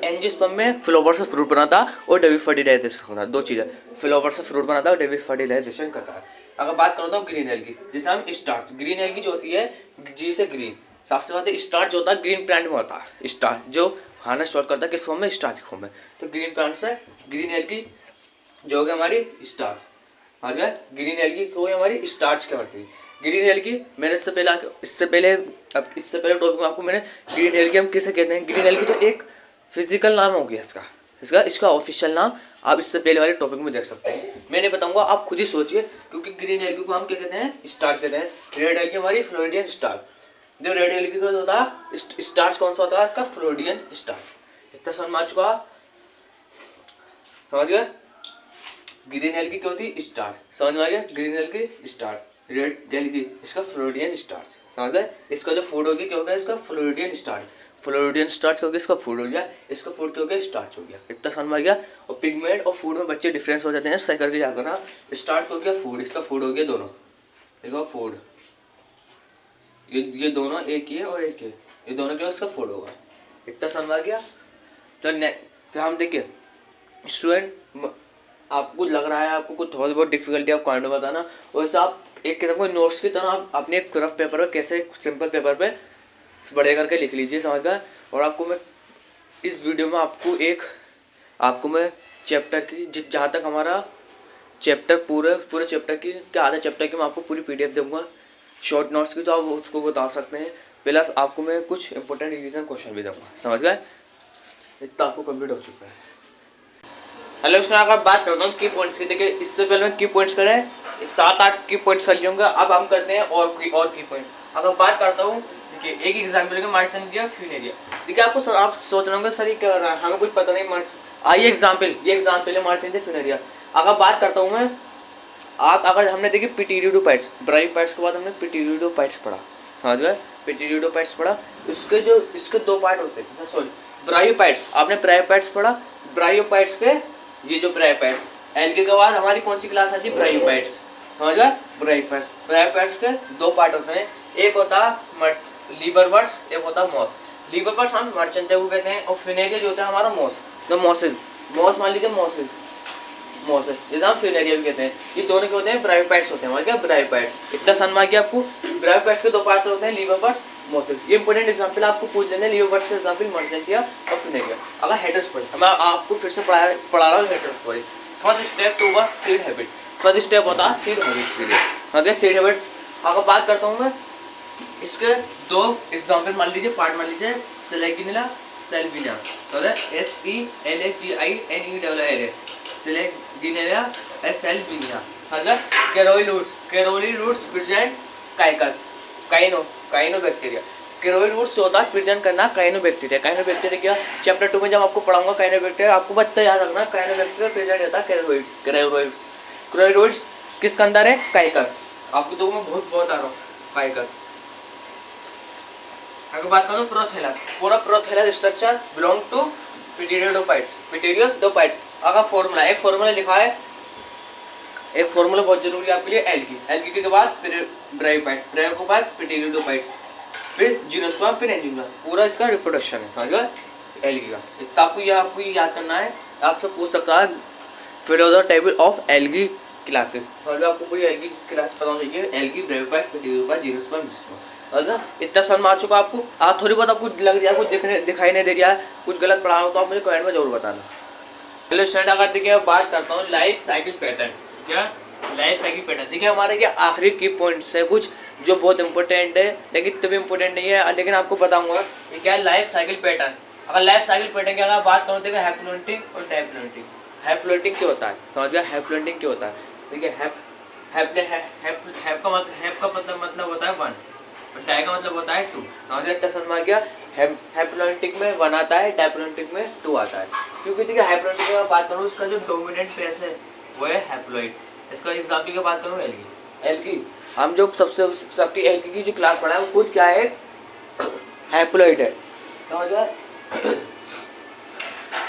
एंजियोस्पर्म में फ्लावर से फ्रूट बनाता और डबल फर्टिलाइजेशन होता है, दो चीज़ें, फ्लावर से फ्रूट बनाता है और डबल फर्टिलाइजेशन करता है। अगर बात करता हूँ ग्रीन एल्गी, जिसे हम स्टार्च, ग्रीन एल्गी जो होती है जी से ग्रीन, सबसे पहले स्टार्च होता है ग्रीन प्लांट में होता है, स्टार्च जो खाना स्टोर करता है किस फॉर्म में, स्टार्च फॉर्म में। तो ग्रीन प्लांट से ग्रीन एल्गी जो होगी हमारी स्टार्च, आ गया। ग्रीन एल्गी को हमारी स्टार्च क्या होती है, ग्रीन एल्गी मैंने इससे पहले टॉपिक में आपको मैंने ग्रीन एल्गी हम किसे कहते हैं, ग्रीन एल्गी तो एक फिजिकल नाम हो गया इसका ऑफिशियल नाम आप इससे पहले वाले टॉपिक में देख सकते हैं, मैं नहीं बताऊंगा, आप खुद ही सोचिए। क्योंकि ग्रीन एल्गी को हम क्या कहते हैं, स्टार्च कहते हैं। रेड एल्गी हमारी फ्लोरिडियन स्टार्च, जो रेड एल्गी का होता है स्टार्च कौन सा होता है इसका, फ्लोरिडियन स्टार्च। इतना समझ चुका, समझ गए। ग्रीन एल्गी क्या होती है, स्टार्च, समझ में आ गया, green algae starch, red algae इसका फ्लोरिडियन स्टार्च, समझ गए। इसका जो फूड हो गया क्या होगा, इसका फ्लोरिडियन स्टार्च, फ्लोरिडियन स्टार्च हो गया, इसका फूड हो गया, इसका फूड क्या हो गया, स्टार्च हो गया। इतना समझ में आ गया। और पिगमेंट और फूड में बच्चे डिफरेंस हो जाते हैं, सही करके याद करना। स्टार्च हो गया फूड, इसका फूड हो गया दोनों, देखो फूड, ये दोनों एक ही है और एक है, ये दोनों क्या इसका फूड होगा। इतना समझ में आ गया। तो फिर हम देखिए स्टूडेंट, आपको लग रहा है आपको कुछ थोड़ी बहुत डिफिकल्टी आप कॉमेंट में बताना, वैसे आप एक किस्म को नोट्स की तरह आप अपने एक रफ पेपर पर कैसे सिंपल पेपर पे बड़े करके लिख लीजिए, समझ गए। और आपको मैं इस वीडियो में आपको मैं चैप्टर की जहाँ तक हमारा चैप्टर पूरे चैप्टर की क्या आधा चैप्टर की मैं आपको पूरी PDF दूंगा शॉर्ट नोट्स की, तो आप उसको बता सकते हैं। प्लस आपको मैं कुछ इंपॉर्टेंट रिवीजन क्वेश्चन भी दूंगा, समझ गए। इतना आपको कंप्लीट हो चुका है। हेलो स्टूडेंट, अगर बात करता हूँ की पॉइंट्स की, देखिए इससे पहले मैं की पॉइंट्स करें 7-8 की पॉइंट्स कर लूँगा। अब हम करते हैं और की पॉइंट्स। अगर बात करता हूँ, देखिए एक एग्जाम्पल का मार्चन दिया फिर नहीं दिया, देखिए आपको आप सोच रहे होंगे सर ये क्या कर रहा है, हमें कुछ पता नहीं मार्च, ये एग्जाम्पल है मार्चन दिया फिर नहीं दिया। अगर बात करता हूँ मैं, अगर हमने देखिए पिटीरियोडोपाइट्स, ब्रायोपाइट्स के बाद हमने पिटीरियोडोपाइट्स पढ़ा, समझ गए, पिटीरियोडोपाइट्स पढ़ा। इसके दो पार्ट होते हैं, सॉरी ब्रायोपाइट्स, आपने ब्रायोपाइट्स पढ़ा, ब्रायोपाइट्स के ये जो ब्रायोपाइट एल्गे के बाद हमारी कौन सी क्लास आती है, ब्रायोपाइट्स, समझ गए। ब्रायोपाइट्स के दो पार्ट होते हैं, एक होता है लीवरवर्ट्स, एक होता है मॉस। लीवरवर्ट्स हम मर्चेंटे को कहते हैं और फिनेरिया जो होता है हमारा मॉस, द मॉसेज, मॉस मान लीजिए मॉसेस, मॉसेस जैसे हम फिनेरिया भी कहते हैं, ये दोनों के होते हैं ब्रायोपाइट्स होते हैं हमारे क्या ब्रायोपाइट। इतना सन मार गया आपको। ब्रायोपाइट्स के दो पार्ट होते हैं, लीवर मॉसेस। ये इंपॉर्टेंट एग्जांपल आपको पूछ लेने लीवर के एग्जांपल मर्जेंटिया और फिनेरिया। अगर हेटेरोस्पोरिक मैं आपको फिर से पढ़ा रहा हूँ heterosporic. First step towards seed habit, first step होता है सीड हैबिट के लिए। अगर सीड हैबिट अगर बात करता हूँ मैं, इसके दो एग्जांपल मान लीजिए, पार्ट मान लीजिए, सेलेगिनिला सेल्विना, तो SELEGINELLA सेलेगिनिला सेल्विना। अगर coralloid roots present cycas cyanobacteria. Coralloid roots होता है प्रेजेंट करना काइनो बैक्टीरिया। काइनो बैक्टीरिया क्या चैप्टर 2 में जब आपको पढ़ाऊंगा काइनो बैक्टीरिया, आपको बच्चा याद रखना काइनो बैक्टीरिया प्रेजेंट होता है कैरोइड्स किसके अंदर है, काइकस। आपको तो मैं बहुत आ रहा हूँ काइकस। अगर बात करूँ प्रोथेलस, पूरा प्रोथेलस स्ट्रक्चर बिलोंग टू पिटेरियोडोफाइट्स। अगर फॉर्मूला, एक फॉर्मूला लिखा है, एक फॉर्मूला बहुत जरूरी है आपके लिए, एल्गी के बाद ब्रायोपाइट्स, ब्रायो के बाद पिटेरियोडोफाइट्स, फिर जिम्नोस्पर्म, फिर एंजियोस्पर्म, पूरा इसका रिप्रोडक्शन है, समझ गए एल्गी का। इतना आपको ये याद करना है। आपसे पूछ सकता है fill the table of algae classes, समझ आपको पूरी एल्गी क्लास पता होना चाहिए, एल्गी, ब्रायोपाइट्स, पिटेरियोडोफाइट्स, जिम्नोस्पर्म, इतना समझ में आ चुका आपको। आप थोड़ी बहुत आपको लग रहा है, कुछ दिखाई नहीं दे रहा है, कुछ गलत पढ़ा हो तो आप मुझे कमेंट में जरूर बताना। चलो स्टूडेंट अगर देखिए बात करता हूँ लाइफ साइकिल पैटर्न। क्या लाइफ साइकिल पैटर्न, देखिए हमारे ये आखिरी की पॉइंट्स है कुछ जो बहुत इंपॉर्टेंट है, लेकिन तभी इंपॉर्टेंट नहीं है, लेकिन आपको बताऊंगा ये क्या है लाइफ साइकिल पैटर्न। अगर लाइफ साइकिल पैटर्न की अगर बात करूँ, देखिए हैप्लोइडिंग और डायप्लोइडिंग। हैप्लोइडिंग क्या होता है, समझ गया, हैप्लोइडिंग क्या होता है। देखिए हैप का मतलब होता है 1 और डाई का मतलब होता है 2। समझ में गया। हैप्लोइडिंग में 1 आता है, डायप्लोइडिंग में 2 आता है। क्योंकि देखिए हैप्लोइडिंग की बात करूँ, उसका जो डोमिनेंट फेस है वो है हैप्लोइड। इसका एग्जाम्पल की बात करूँ एल्गी, हम जो सबकी एल्गी की जो क्लास पढ़ा है वो खुद क्या है, हैप्लोइड है, समझ गया।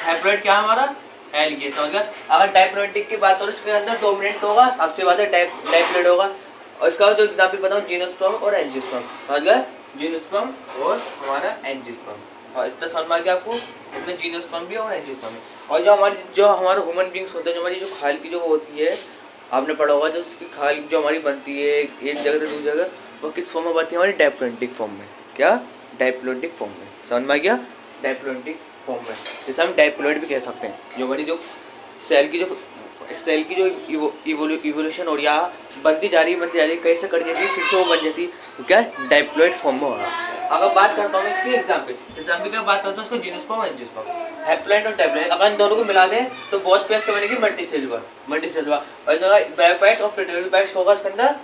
हैप्लोइड क्या हमारा एल्गी, समझ गया। अगर डायप्लोइडिंग की बात करूँ, इसके अंदर डोमिनेंट होगा, सबसे ज्यादा डायप्लोइड होगा। और इसका जो एग्जाम्पल बताऊँ जिम्नोस्पर्म और एंजियोस्पर्म, समझ गए, जिम्नोस्पर्म और हमारा एंजियोस्पर्म। और इतना समझ में गया आपको, इसमें जिम्नोस्पर्म भी और एंजियोस्पर्म भी। और जो हमारे ह्यूमन बींग्स होते हैं, जो हमारी जो खाल की जो होती है, आपने पढ़ा होगा, जो उसकी खाल जो हमारी बनती है एक जगह से दूसरी जगह, वो किस फॉर्म में बनती है, हमारी डायप्लोइडिक फॉर्म में। क्या डायप्लोइडिक फॉर्म में, समझ में गया, डायप्लोइडिक फॉर्म में, जैसे हम डायप्लोइड भी कह सकते हैं। जो हमारी जो सेल की जो इवोल्यूशन हो रही है, बनती जा रही है, कैसे कर जाती है, फिर से वो बन जाती है, तो क्या डायप्लोइड फॉर्म में होगा। अगर बात करता हूँ इसी एग्जाम्पल की बात करता हूँ, उसको जिम्नोस्पर्म और एंजियोस्पर्म, हैप्लोइड और डायप्लोइड, अगर इन दोनों को मिला दें तो बहुत पेस का बनेगी मल्टीसेलुलर। और ब्रायोपाइट्स और पिटेरियोडोफाइट्स होगा इसके अंदर,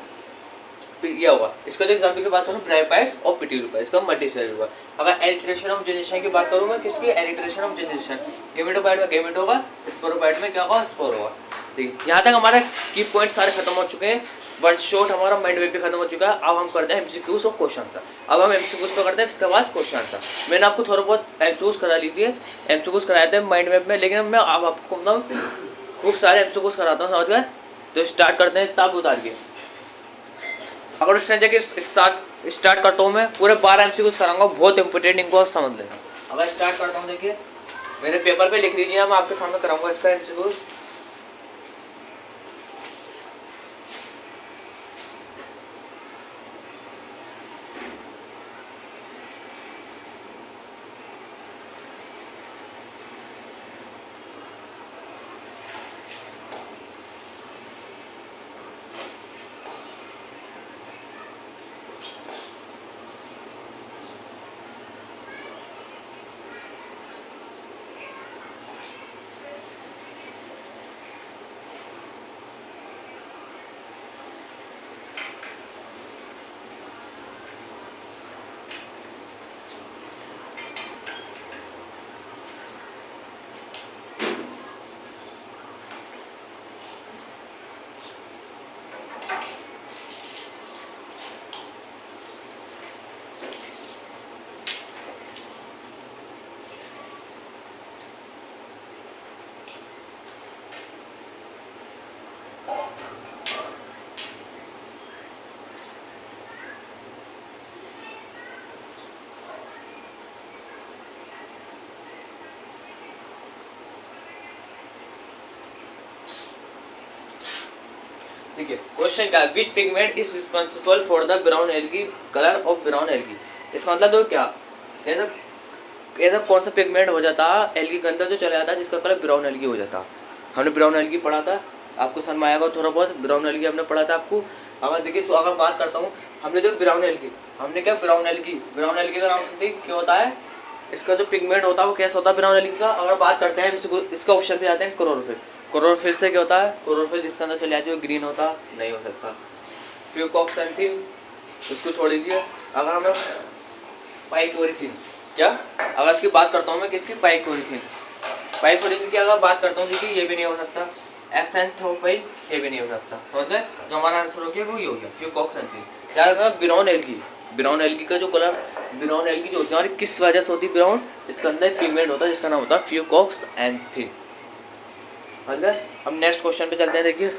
ये होगा। इसका जो एग्जाम्पल की बात करूँ ब्रायोपाइट्स और पिटेरियोडोफाइट्स का मल्टीसेलुलर। अगर एलिट्रेशन ऑफ जनरेशन की बात करूँ मैं, किसकी एलिट्रेशन ऑफ जनरेशन, गेमेटोफाइट में गेमेट होगा, स्पोरोफाइट में क्या होगा, स्पोर होगा। ठीक, यहाँ तक हमारे की पॉइंट सारे खत्म हो चुके हैं। वन शॉट हमारा माइंड मैप भी खत्म हो चुका है। अब हम करते हैं एमसीक्यूज और क्वेश्चन आंसर। अब हम एमसीक्यूज पे करते हैं, इसके बाद क्वेश्चन आंसर। मैंने आपको थोड़ा बहुत एमसीक्यूज करा ली थी, एमसीक्यूज कराए थे माइंड मैप में, लेकिन मैं अब आपको खूब सारे एमसीक्यूज कराता हूँ, समझ गए। तो स्टार्ट करते हैं, तब उतारिए। अगर उस देखिए स्टार्ट करता हूँ मैं, पूरे 12 एमसीक्यूज कराऊंगा, बहुत इंपॉर्टेंट, इनको समझ लेना। अगर स्टार्ट करता हूँ, देखिए मेरे पेपर पे लिख लीजिए, मैं आपके सामने कराऊंगा इसका एमसीक्यूज। ठीक है, क्वेश्चन का which pigment is responsible for the brown algae colour of brown algae. इसका मतलब दो क्या, ऐसा ऐसा कौन सा पिगमेंट हो जाता एल्गी के अंदर जो चला जाता है जिसका कलर ब्राउन एल्गी हो जाता। हमने ब्राउन एल्गी पढ़ा था, आपको समझ में आएगा थोड़ा बहुत, ब्राउन एल्गी हमने पढ़ा था आपको। अगर देखिए अगर बात करता हूँ, हमने जो ब्राउन एल्गी, हमने क्या ब्राउन एल्गी का नाम सुनते ही क्या होता है, इसका जो पिगमेंट होता है वो कैसा होता है ब्राउन एल्गी का। अगर बात करते हैं इसका ऑप्शन पे आते हैं क्लोरोफिल। क्लोरोफिल से क्या होता है, क्लोरोफिल जिसके अंदर चले जाती है वो ग्रीन होता नहीं हो सकता। फ्यूकॉक्सेंथिन उसको छोड़ दीजिए। अगर हमें पाइकोरिथिन, क्या अगर इसकी बात करता हूँ मैं किसकी, पाइकोरिथिन की अगर बात करता हूँ देखिए ये भी नहीं हो सकता। एक्सेंथोपाइन ये भी नहीं हो सकता। समझ गए, जो हमारा आंसर हो गया वो ये हो गया फ्यूकॉक्सेंथिन। क्या ब्राउन एल्गी का जो कलर, ब्राउन एल्गी जो होती है हमारी किस वजह से होती है ब्राउन, इसके अंदर पिगमेंट होता है जिसका नाम होता है फ्यूकॉक्सेंथिन। समझ गए। अब नेक्स्ट क्वेश्चन पे चलते हैं। देखिए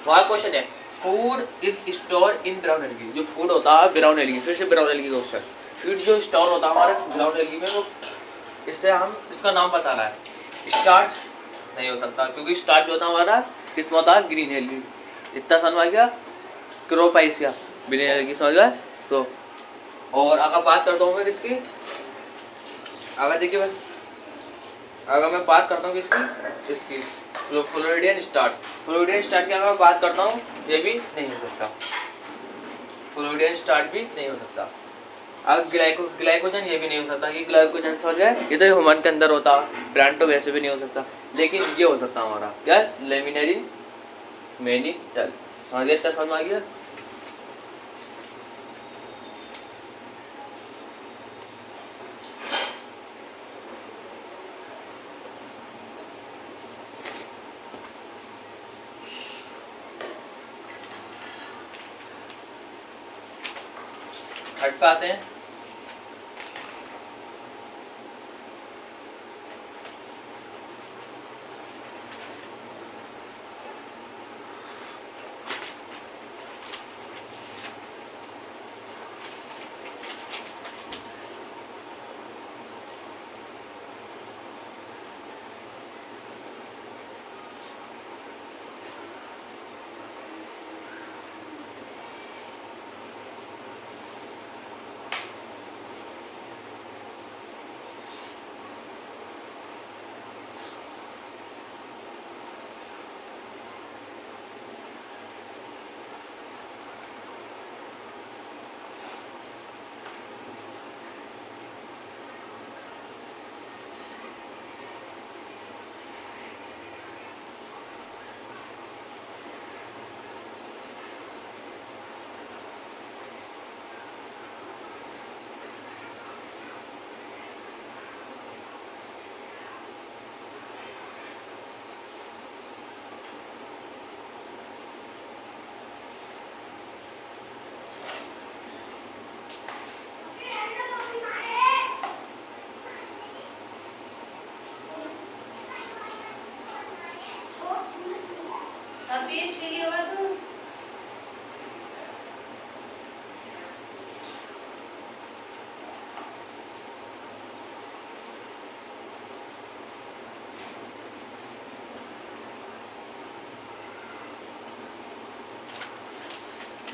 वहाँ क्वेश्चन है food is store in brown algae. जो फूड होता है ब्राउन एल्गी, फिर से ब्राउन एल्गी का क्वेश्चन, फूड जो स्टोर होता है हमारे ब्राउन एल्गी में वो, इससे हम इसका नाम बताना है। स्टार्च नहीं हो सकता क्योंकि स्टार्च जो होता है हमारा किसमें होता है, ग्रीन एल्गी। इतना समझ आ गया, क्रोपाइसिया ग्रीन एल्गी समझ गया। तो और अगर बात करता हूँ मैं किसकी, अगर देखिए अगर मैं बात करता हूँ किसकी, इसकी फ्लोरिडियन स्टार्च की अगर मैं बात करता हूँ ये भी नहीं हो सकता, फ्लोरिडियन स्टार्च भी नहीं हो सकता। अब ग्लाइकोजन ये भी नहीं हो सकता कि ग्लाइकोजन समझ गए, ये तो ह्यूमन के अंदर होता, ब्रांड तो वैसे भी नहीं हो सकता। लेकिन ये हो सकता हमारा क्या, लेमिनेरिन मेनिटल। आगे इतना समझ में आ गया। थर्ड पे आते हैं।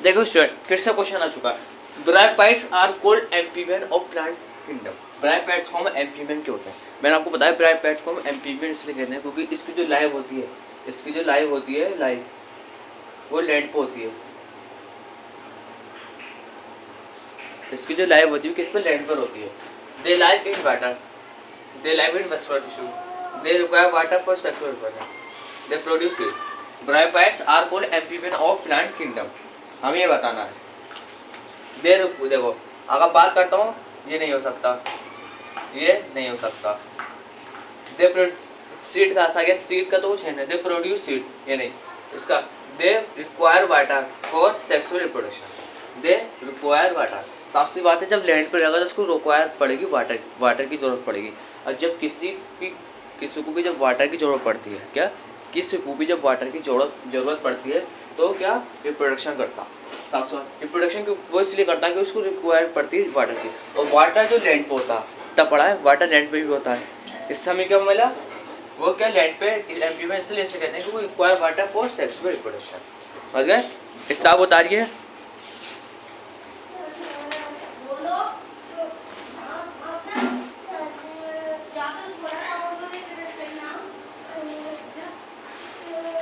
देखो स्टूडेंट फिर से क्वेश्चन आ चुका है, bryophytes are called amphibian of plant kingdom. Bryophytes को हम एम्फीबियन क्यों होते हैं, मैंने आपको बताया ब्रायोफाइट्स को हम एम्फीबियन इसलिए कहते हैं क्योंकि इसकी जो लाइफ होती है इसकी जो लाइव होती है, लाइव वो लैंड पे होती है। इसकी जो लाइव होती है किस पे, लैंड पर होती है। They live in water, they live in muscular tissue, they require water for sexual reproduction, they produce seed. Bryophytes are called amphibian of plant kingdom. हमें ये बताना है। देखो अगर बात करता हूँ, ये नहीं हो सकता, ये नहीं हो सकता। दे सीड का आ गया, सीड का तो कुछ है नहीं। दे प्रोड्यूस सीड, ये नहीं। इसका दे require water for sexual reproduction, they require water. साफ सी बात है, जब लैंड पर रहेगा तो उसको रिक्वायर पड़ेगी वाटर की जरूरत पड़ेगी। और जब किसी को भी जब वाटर की जरूरत पड़ती है, क्या किसी को भी जब वाटर की जरूरत पड़ती है तो क्या रिप्रोडक्शन करता। रिप्रोडक्शन वो इसलिए करता है कि उसको रिक्वायर पड़ती है वाटर की। और वाटर जो लैंड पे होता है, तब पड़ा है वाटर लैंड पे भी होता है। इस समय क्या मिला, वो क्या लैंड पे एमपी में इसलिए ऐसे कहते हैं कि वो require water for sexual reproduction. समझ गए? किताब उतारिए।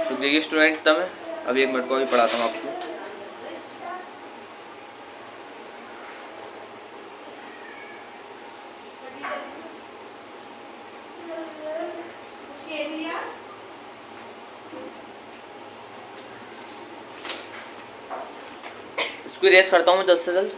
तो देखिए स्टूडेंट, तब मैं अभी 1 मिनट को भी पढ़ाता हूँ आपको। इसको रेस करता हूँ मैं जल्द से जल्द।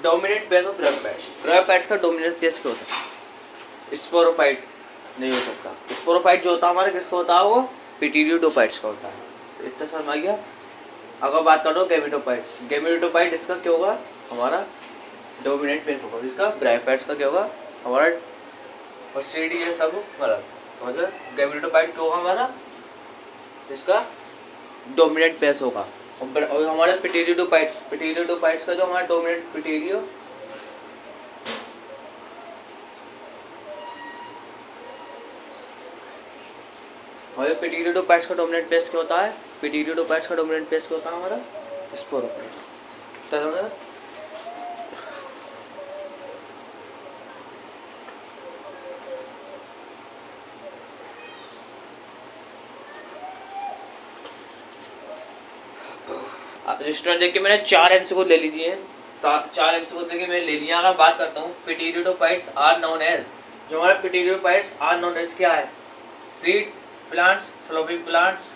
डोमिनेंट पेयर ऑफ ब्रायोफाइट्स का डोमिनेंट पेयर क्या होता है? स्पोरोफाइट नहीं हो सकता। स्पोरोफाइट जो होता है हमारा किसका होता है, वो पिटीरियोडोफाइट्स का होता है। इतना समझ आ गया। अगर बात करो गेमिटोफाइट इसका क्या होगा, हमारा डोमिनेंट पेयर होगा। इसका ब्रायोफाइट्स का क्या होगा, हमारा और सीडी ये सब गलत। मतलब गेमिटोफाइट क्या होगा हमारा, इसका डोमिनेंट पेयर होगा। और हमारे पिटीरियोडोफाइट्स का जो हमारा डोमिनेंट पिटीरियोडोफाइट्स का डोमिनेंट पेस्ट क्या होता है, पिटीरियोडोफाइट्स का डोमिनेंट पेस्ट क्या होता है हमारा स्पोरोफाइट। समझा? स्टूडेंट देखिए मैंने 4 एमसीक्यू ले लीजिए, 4 एमसीक्यू देखिए मैंने ले लिया। अगर बात करता हूँ पिटीरियोडोफाइट्स आर नोन एज, जो हमारे पिटीरियोडोफाइट्स आर नोन एज क्या है, seed plants, flowering plants,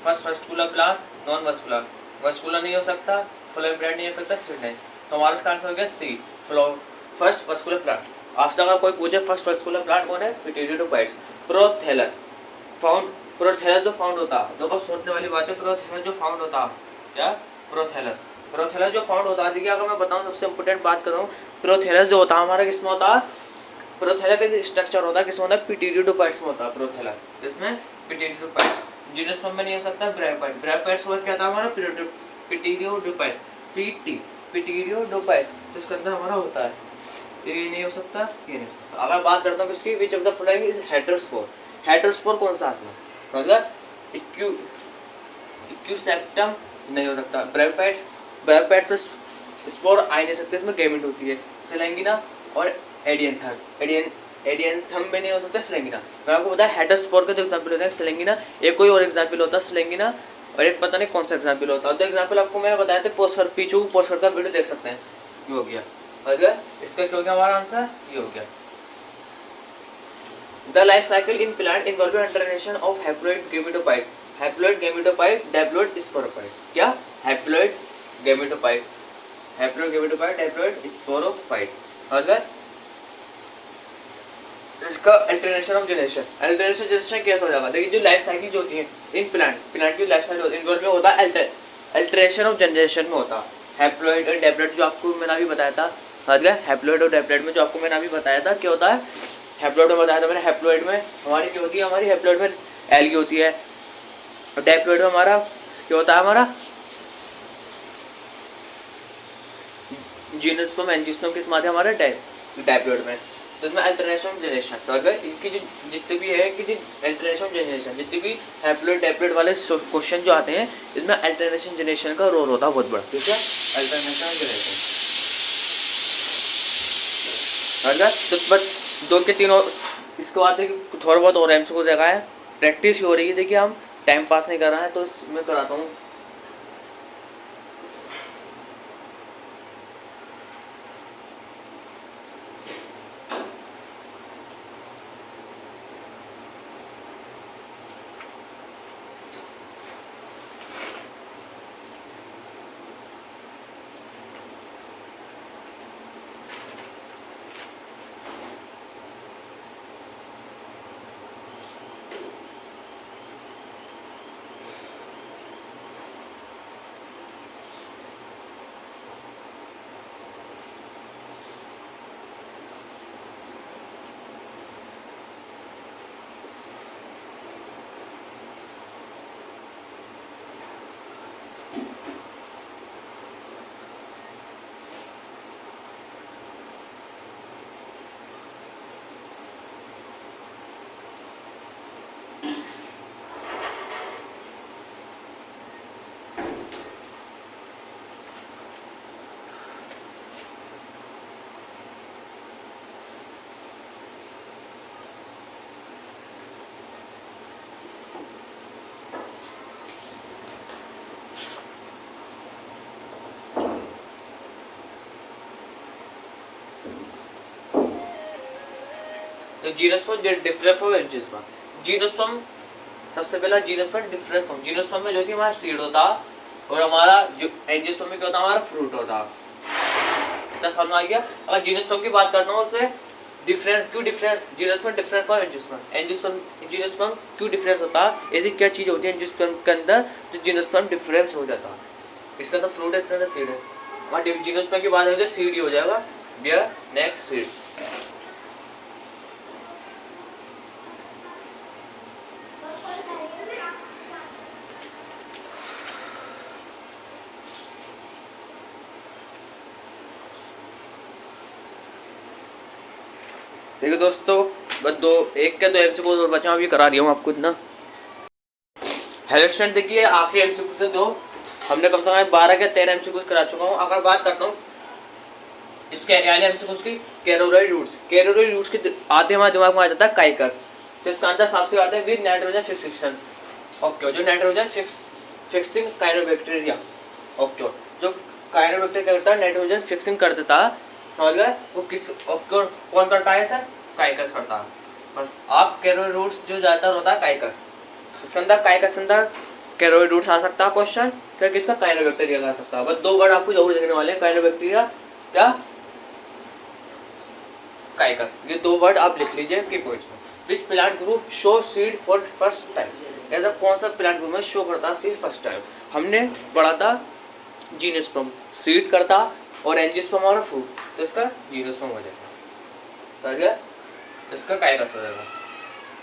first vascular plants, non vascular. Vascular नहीं हो सकता, फ्लोपिंग प्लांट नहीं हो सकता, सीड नहीं। तो हमारा इसका आंसर हो गया सी, फर्स्ट वस्कुलर प्लांट। आपसे अगर कोई पूछे फर्स्ट वस्कुलर प्लांट कौन है, पिटीरियोडोफाइट्स। प्रोथैलस फाउंड, प्रोथैलस जो फाउंड होता है, देखो सोचने वाली बात है, प्रोथैलस जो फाउंड होता है क्या, प्रोथैलस जो फाउंड होता है। देखिए अगर मैं बताऊं सबसे इंपॉर्टेंट बात कर रहा हूँ, प्रोथैलस जो होता है हमारा किसमें होता है, प्रोथैलस का स्ट्रक्चर होता है किसमें होता है, पिटीरियोडोफाइट्स में होता है प्रोथैलस। इसमें पिटीरियोडोफाइट्स जीनस में नहीं हो सकता, ब्रायोफाइट। ब्रायोफाइट्स में क्या था हमारा पिटीरियोडोफाइट्स, पिटीरियोडोफाइट्स, तो इसके अंदर हमारा होता है, ये नहीं हो सकता, ये नहीं हो सकता। अगर बात करता हूँ किसकी, which of the following is heterospore. Heterospore कौन सा है, समझा, इक्यूसेप्टम नहीं हो सकता। ब्रायोफाइट्स पे स्पोर आ नहीं सकते, इसमें गैमेट होती है, सिलेंगिना और एडियंथम में नहीं हो सकता, सिलेंगिना। मैं आपको बताया हेटेरोस्पोर का जो एग्जांपल होता है सिलेंगिना, एक कोई और एग्जांपल होता है सिलेंगिना, और एक पता नहीं कौन सा एग्जांपल होता है। तो एग्जांपल आपको मैं बताया था पोस्टर, पीछू पोस्टर का वीडियो देख सकते हैं, ये हो गया। अगर इसका क्या हो गया हमारा आंसर, ये हो गया। The life cycle in plant involving alternation of haploid gametophyte, haploid gametophyte, diploid sporophyte. क्या? Haploid gametophyte, haploid gametophyte, diploid sporophyte. अगर इसका alternation of generation, alternation generation कैसा हो जाएगा? देखिए जो लाइफ साइकिल जो होती है इन प्लांट, प्लांट की लाइफ साइकिल इनमें होता है अल्टरेशन ऑफ जनरेशन में होता है हैप्लॉइड और डैप्लॉइड, जो आपको मैंने अभी बताया था। मतलब हैप्लॉइड और डैप्लॉइड में जो आपको मैंने अभी बताया था क्या होता है, हैप्लॉइड में बताया था मैंने। हैप्लॉइड में हमारी क्या होती है, हमारी हैप्लॉइड में एल्गी होती है, और डैप्लॉइड में हमारा क्या होता है, हमारा जीनोस्पर्म एंजियोस्पर्म किस माध्यम हमारा डैप्लॉइड में। तो इसमें अल्टरनेशन जनरेशन, तो अगर इनकी जो जितने भी है कि अल्टरनेशन जनरेशन जितने भी हैप्लॉइड डैप्लॉइड वाले क्वेश्चन जो आते हैं इसमें अल्टरनेशन जनरेशन का रोल होता है बहुत बड़ा। ठीक है, अल्टरनेशन जनरेशन। अगर तो बस 2 के 3 और इसके बाद देखिए थोड़ा बहुत और एम्स को देखा है, प्रैक्टिस हो रही है। देखिए हम टाइम पास नहीं कर रहे हैं तो मैं कराता हूँ। तो जीनोस्पर्म डिफरेंस फ्रॉम एंजियोस्पर्म, जीनोस्पर्म सबसे पहला जीनोस्पर्म डिफरेंस फ्रॉम, जीनोस्पर्म में जो थी हमारा सीड होता और हमारा जो एंजियोस्पर्म में क्या होता हमारा फ्रूट होता। इतना समझ आ गया। अब जीनोस्पर्म की बात करता हूँ, उसमें डिफरेंस क्यों, difference gymnosperm difference from angiosperm, angiosperm gymnosperm क्यों डिफरेंस होता है, ऐसी क्या चीज होती है एंजियोस्पर्म के अंदर जो जीनोस्पर्म डिफरेंस हो जाता है। इसका तो फ्रूट है, इसका तो सीड है। और जीनोस्पर्म की बात हो जाए सीड ही हो जाएगा, बियर नेक्स्ट सीड। देखिए दोस्तों बस एक के 2 एमसीक्यू और बचा, अभी करा दिया हूँ आपको इतना। हेलो स्टूडेंट, देखिए आखिरी एमसीक्यू से दो हमने कम से कम 12 के 13 एमसीक्यू करा चुका हूँ। अगर बात करता हूँ इसके पहले एमसीक्यू की, कैरोरॉइड रूट्स, कैरोरॉइड रूट्स के आते हमारे दिमाग में आ जाता है काइकस। तो इसका आंसर सबसे आता है विद नाइट्रोजन फिक्सेशन। ओके, जो नाइट्रोजन फिक्सिंग काइनोबैक्टीरिया। ओके, जो काइनोबैक्टीरिया करता है नाइट्रोजन फिक्सिंग कर देता है, समझ गए? वो किस कौन करता है सर? काइकस करता है। बस आप कैरोइड रूट्स जो ज्यादातर होता है काइकस, इसके अंदर काइकस अंदर कैरोइड रूट्स आ सकता है क्वेश्चन, क्या किसका? काइनोबैक्टीरिया का आ सकता है। बस 2 वर्ड आपको जरूर देखने वाले हैं, काइनोबैक्टीरिया क्या काइकस, ये 2 वर्ड आप लिख लीजिए की पॉइंट्स में। विच plant group show seed for first time, ऐसा कौन सा प्लांट ग्रुप में शो करता है सीड फर्स्ट टाइम? हमने पढ़ा था जीनोस्पर्म सीड करता और एंजियोस्पर्म और फ्रूट, तो इसका जीनोस्पर्म हो जाएगा, इसका काइकस हो जाएगा।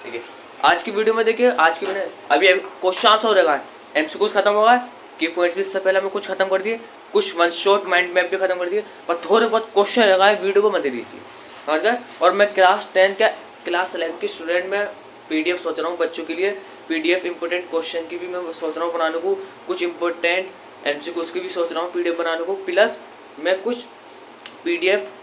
ठीक है, आज की वीडियो में देखिए, आज की मैंने अभी क्वेश्चन आंसर हो जाएगा, एमसीक्यूज खत्म होगा, की पॉइंट्स भी इससे पहले हमें कुछ खत्म कर दिए, कुछ वन शॉट माइंड मैप भी खत्म कर दिए, पर थोड़े बहुत क्वेश्चन लगाए वीडियो को मत दे दीजिए, समझ गए? और मैं क्लास 10 क्या क्लास 11 की स्टूडेंट में पीडीएफ सोच रहा हूँ बच्चों के लिए, पीडीएफ इंपॉर्टेंट क्वेश्चन की भी मैं सोच रहा हूँ बनाने को, कुछ इंपॉर्टेंट एमसीक्यूज की भी सोच रहा हूँ पीडीएफ बनाने को, प्लस मैं कुछ पीडीएफ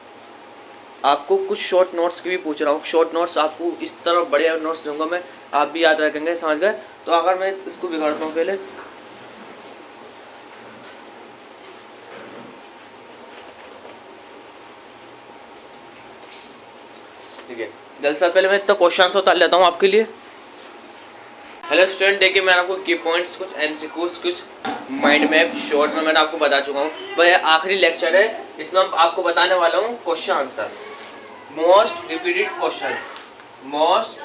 आपको कुछ शॉर्ट नोट्स की भी पूछ रहा हूँ। शॉर्ट नोट्स आपको इस तरह बड़े नोट्स दूंगा मैं, आप भी याद रखेंगे, समझ गए? तो अगर मैं इसको बिगाड़ता हूँ पहले, ठीक है, जल्द से पहले मैं इतना क्वेश्चन उतार लेता हूँ आपके लिए। हेलो स्टूडेंट, देखिए मैंने आपको की पॉइंट्स, कुछ एमसीक्यूज, कुछ माइंड मैप शॉर्ट में मैंने आपको बता चुका हूँ। वह आखिरी लेक्चर है, इसमें हम आपको बताने वाला हूँ question answer, most repeated question, most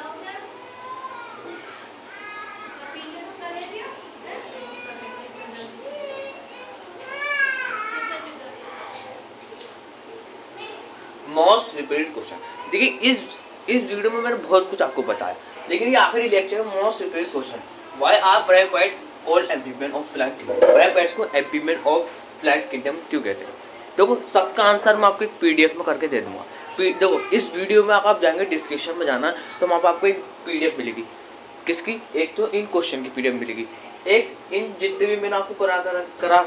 repeated question. देखिए इस वीडियो में मैंने बहुत कुछ आपको बताया, लेकिन ये आखिरी लेक्चर है most repeated question. Why are brackets called amphibian of plant kingdom? Brackets को एम्फीबियन ऑफ प्लांट किंगडम क्यों कहते हैं? देखो सबका आंसर मैं आपको एक पीडीएफ में करके दे दूंगा। देखो इस वीडियो में आप जाएंगे डिस्क्रिप्शन में जाना, तो वहाँ पर आपको एक पीडीएफ मिलेगी। किसकी? एक तो इन क्वेश्चन की पीडीएफ मिलेगी, एक इन जितने भी मैंने आपको करा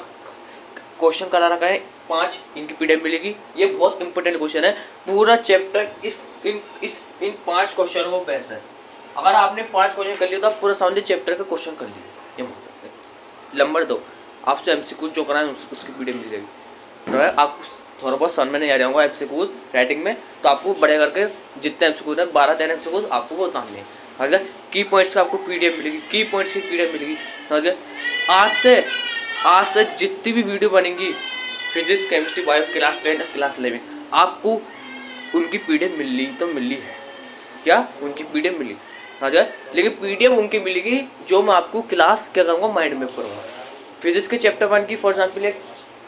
क्वेश्चन करा रखा है 5, इनकी पीडीएफ मिलेगी। ये बहुत इंपॉर्टेंट क्वेश्चन है, पूरा चैप्टर इन 5 क्वेश्चन को बेस है। अगर आपने 5 क्वेश्चन कर लिया तो आप पूरा समझ चैप्टर का क्वेश्चन कर लिए, ये मान सकते हैं। नंबर 2, आपसे एमसीक्यू जो कराएं उसकी पीडीएफ मिल जाएगी। तो आप थोड़ा बहुत समझ में नहीं आ जाऊँगा एमसीक्यू राइटिंग में, तो आपको बड़े करके जितने एमसीक्यू है 12-13 एमसीक्यू आपको वो उतारने हैं। अगर की पॉइंट्स का आपको पीडीएफ मिलेगी, की पॉइंट्स की पीडीएफ मिलेगी। समझ, आज से जितनी भी वीडियो बनेंगी physics, chemistry, bio, class 10 class 11, आपको उनकी पीडीएफ मिल ली तो मिली है क्या? उनकी पीडीएफ मिली, समझ। लेकिन पीडीएफ उनकी मिलेगी जो मैं आपको क्लास क्या करूँगा, माइंड मैप करूँगा। फिजिक्स के चैप्टर 1 की फॉर एग्जाम्पल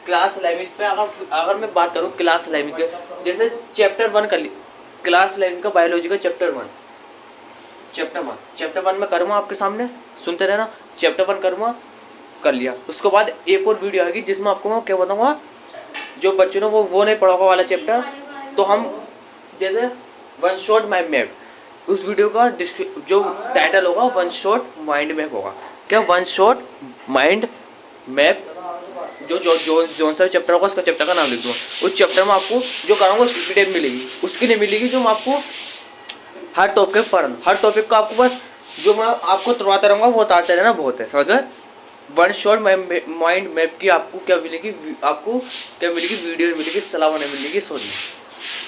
क्लास 11 पे अगर मैं बात करूँ क्लास 11 पे, जैसे चैप्टर 1 कर ली, क्लास 11 का बायोलॉजी का चैप्टर 1 में करूँगा आपके सामने, सुनते रहना। चैप्टर 1 करूँगा, कर लिया। उसके बाद एक और वीडियो आएगी जिसमें आपको मैं क्या बताऊँगा, जो बच्चों ने वो नहीं पढ़ा होगा वाला चैप्टर, तो हम जैसे वन शॉट माइंड मैप, उस वीडियो का जो टाइटल होगा वन शॉट माइंड मैप होगा। क्या? One shot mind map. जो सा चैप्टर होगा उसका चैप्टर का नाम लिख दूँगा। उस चैप्टर में आपको जो कराऊंगा उसकी पीडीएफ मिलेगी, उसकी नहीं मिलेगी जो मैं आपको हर टॉपिक पढ़ना, हर टॉपिक का आपको बस जो मैं आपको तुरवाता रहूँगा वो उतारते रहना बहुत है, समझ गए। वन शॉट माइंड मैप की आपको क्या मिलेगी, वीडियो मिलेगी, सलाह नहीं मिलेगी, सॉरी।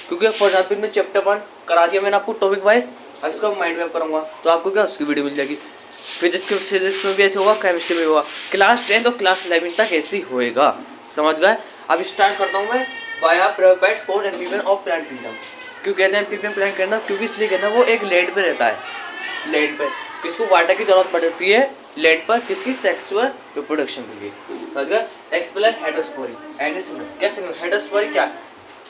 क्योंकि फॉर एग्जाम्पल में चैप्टर 1 करा दिया मैंने आपको टॉपिक वाइज, अब इसका माइंड मैप करूँगा तो आपको क्या उसकी वीडियो मिल जाएगी। फिजिक्स में भी ऐसे होगा, केमिस्ट्री में भी होगा, क्लास 10 और क्लास 11 तक ऐसे ही होएगा, समझ गए। अब स्टार्ट करता हूँ मैं। Bryophytes called amphibian of plant kingdom. क्यों कहते हैं एम्फीबियन प्लांट किंगडम? क्योंकि इसलिए कहते हैं वो एक लैंड पे रहता है। लैंड पे किसको वाटर की जरूरत पड़ती है? लैंड पर किसकी? सेक्सुअल रिप्रोडक्शन के लिए, समझ गए। Explain heterospory. क्या हेटेरोस्पोरी क्या?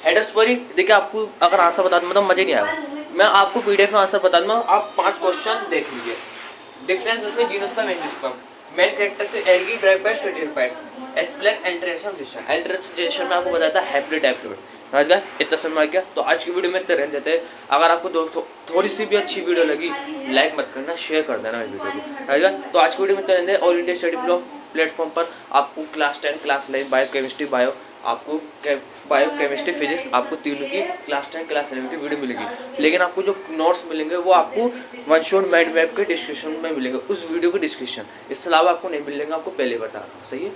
हेटेरोस्पोरी देखिए आपको अगर आंसर बता दूँ मतलब मजे नहीं आएगा, मैं आपको पीडीएफ में आंसर बता दूँगा, आप 5 क्वेश्चन देख लीजिए। डिफरेंस उसमें जीनोस्पर्म एंजियोस्पर्म, मेन कैरेक्टर से एल्गी, ड्राइवपाइट्स, पेटियोपाइट्स। एक्सप्लेन एल्टरेशन। एल्टरेशन में आपको बताता है हैप्लोइड डाइप्लोइड, समझ गए। इतना समझ आ गया? तो आज की वीडियो में इतना रहने देते हैं। अगर आपको थोड़ी सी भी अच्छी वीडियो लगी, लाइक मत करना, शेयर कर देना इस वीडियो को, समझ गए। तो आज की वीडियो में इतना रहने दें। ऑल इंडिया स्टडी प्लेटफॉर्म पर आपको class 10 class 11 bio chemistry bio chemistry physics आपको तीनों की क्लास 10 क्लास 11 की वीडियो मिलेगी। लेकिन आपको जो नोट्स मिलेंगे वो आपको वन शॉट माइंड मैप के डिस्क्रिप्शन में मिलेंगे, उस वीडियो के डिस्क्रिप्शन। इसके अलावा आपको नहीं मिलेंगे, आपको पहले बता रहा हूँ, सही है।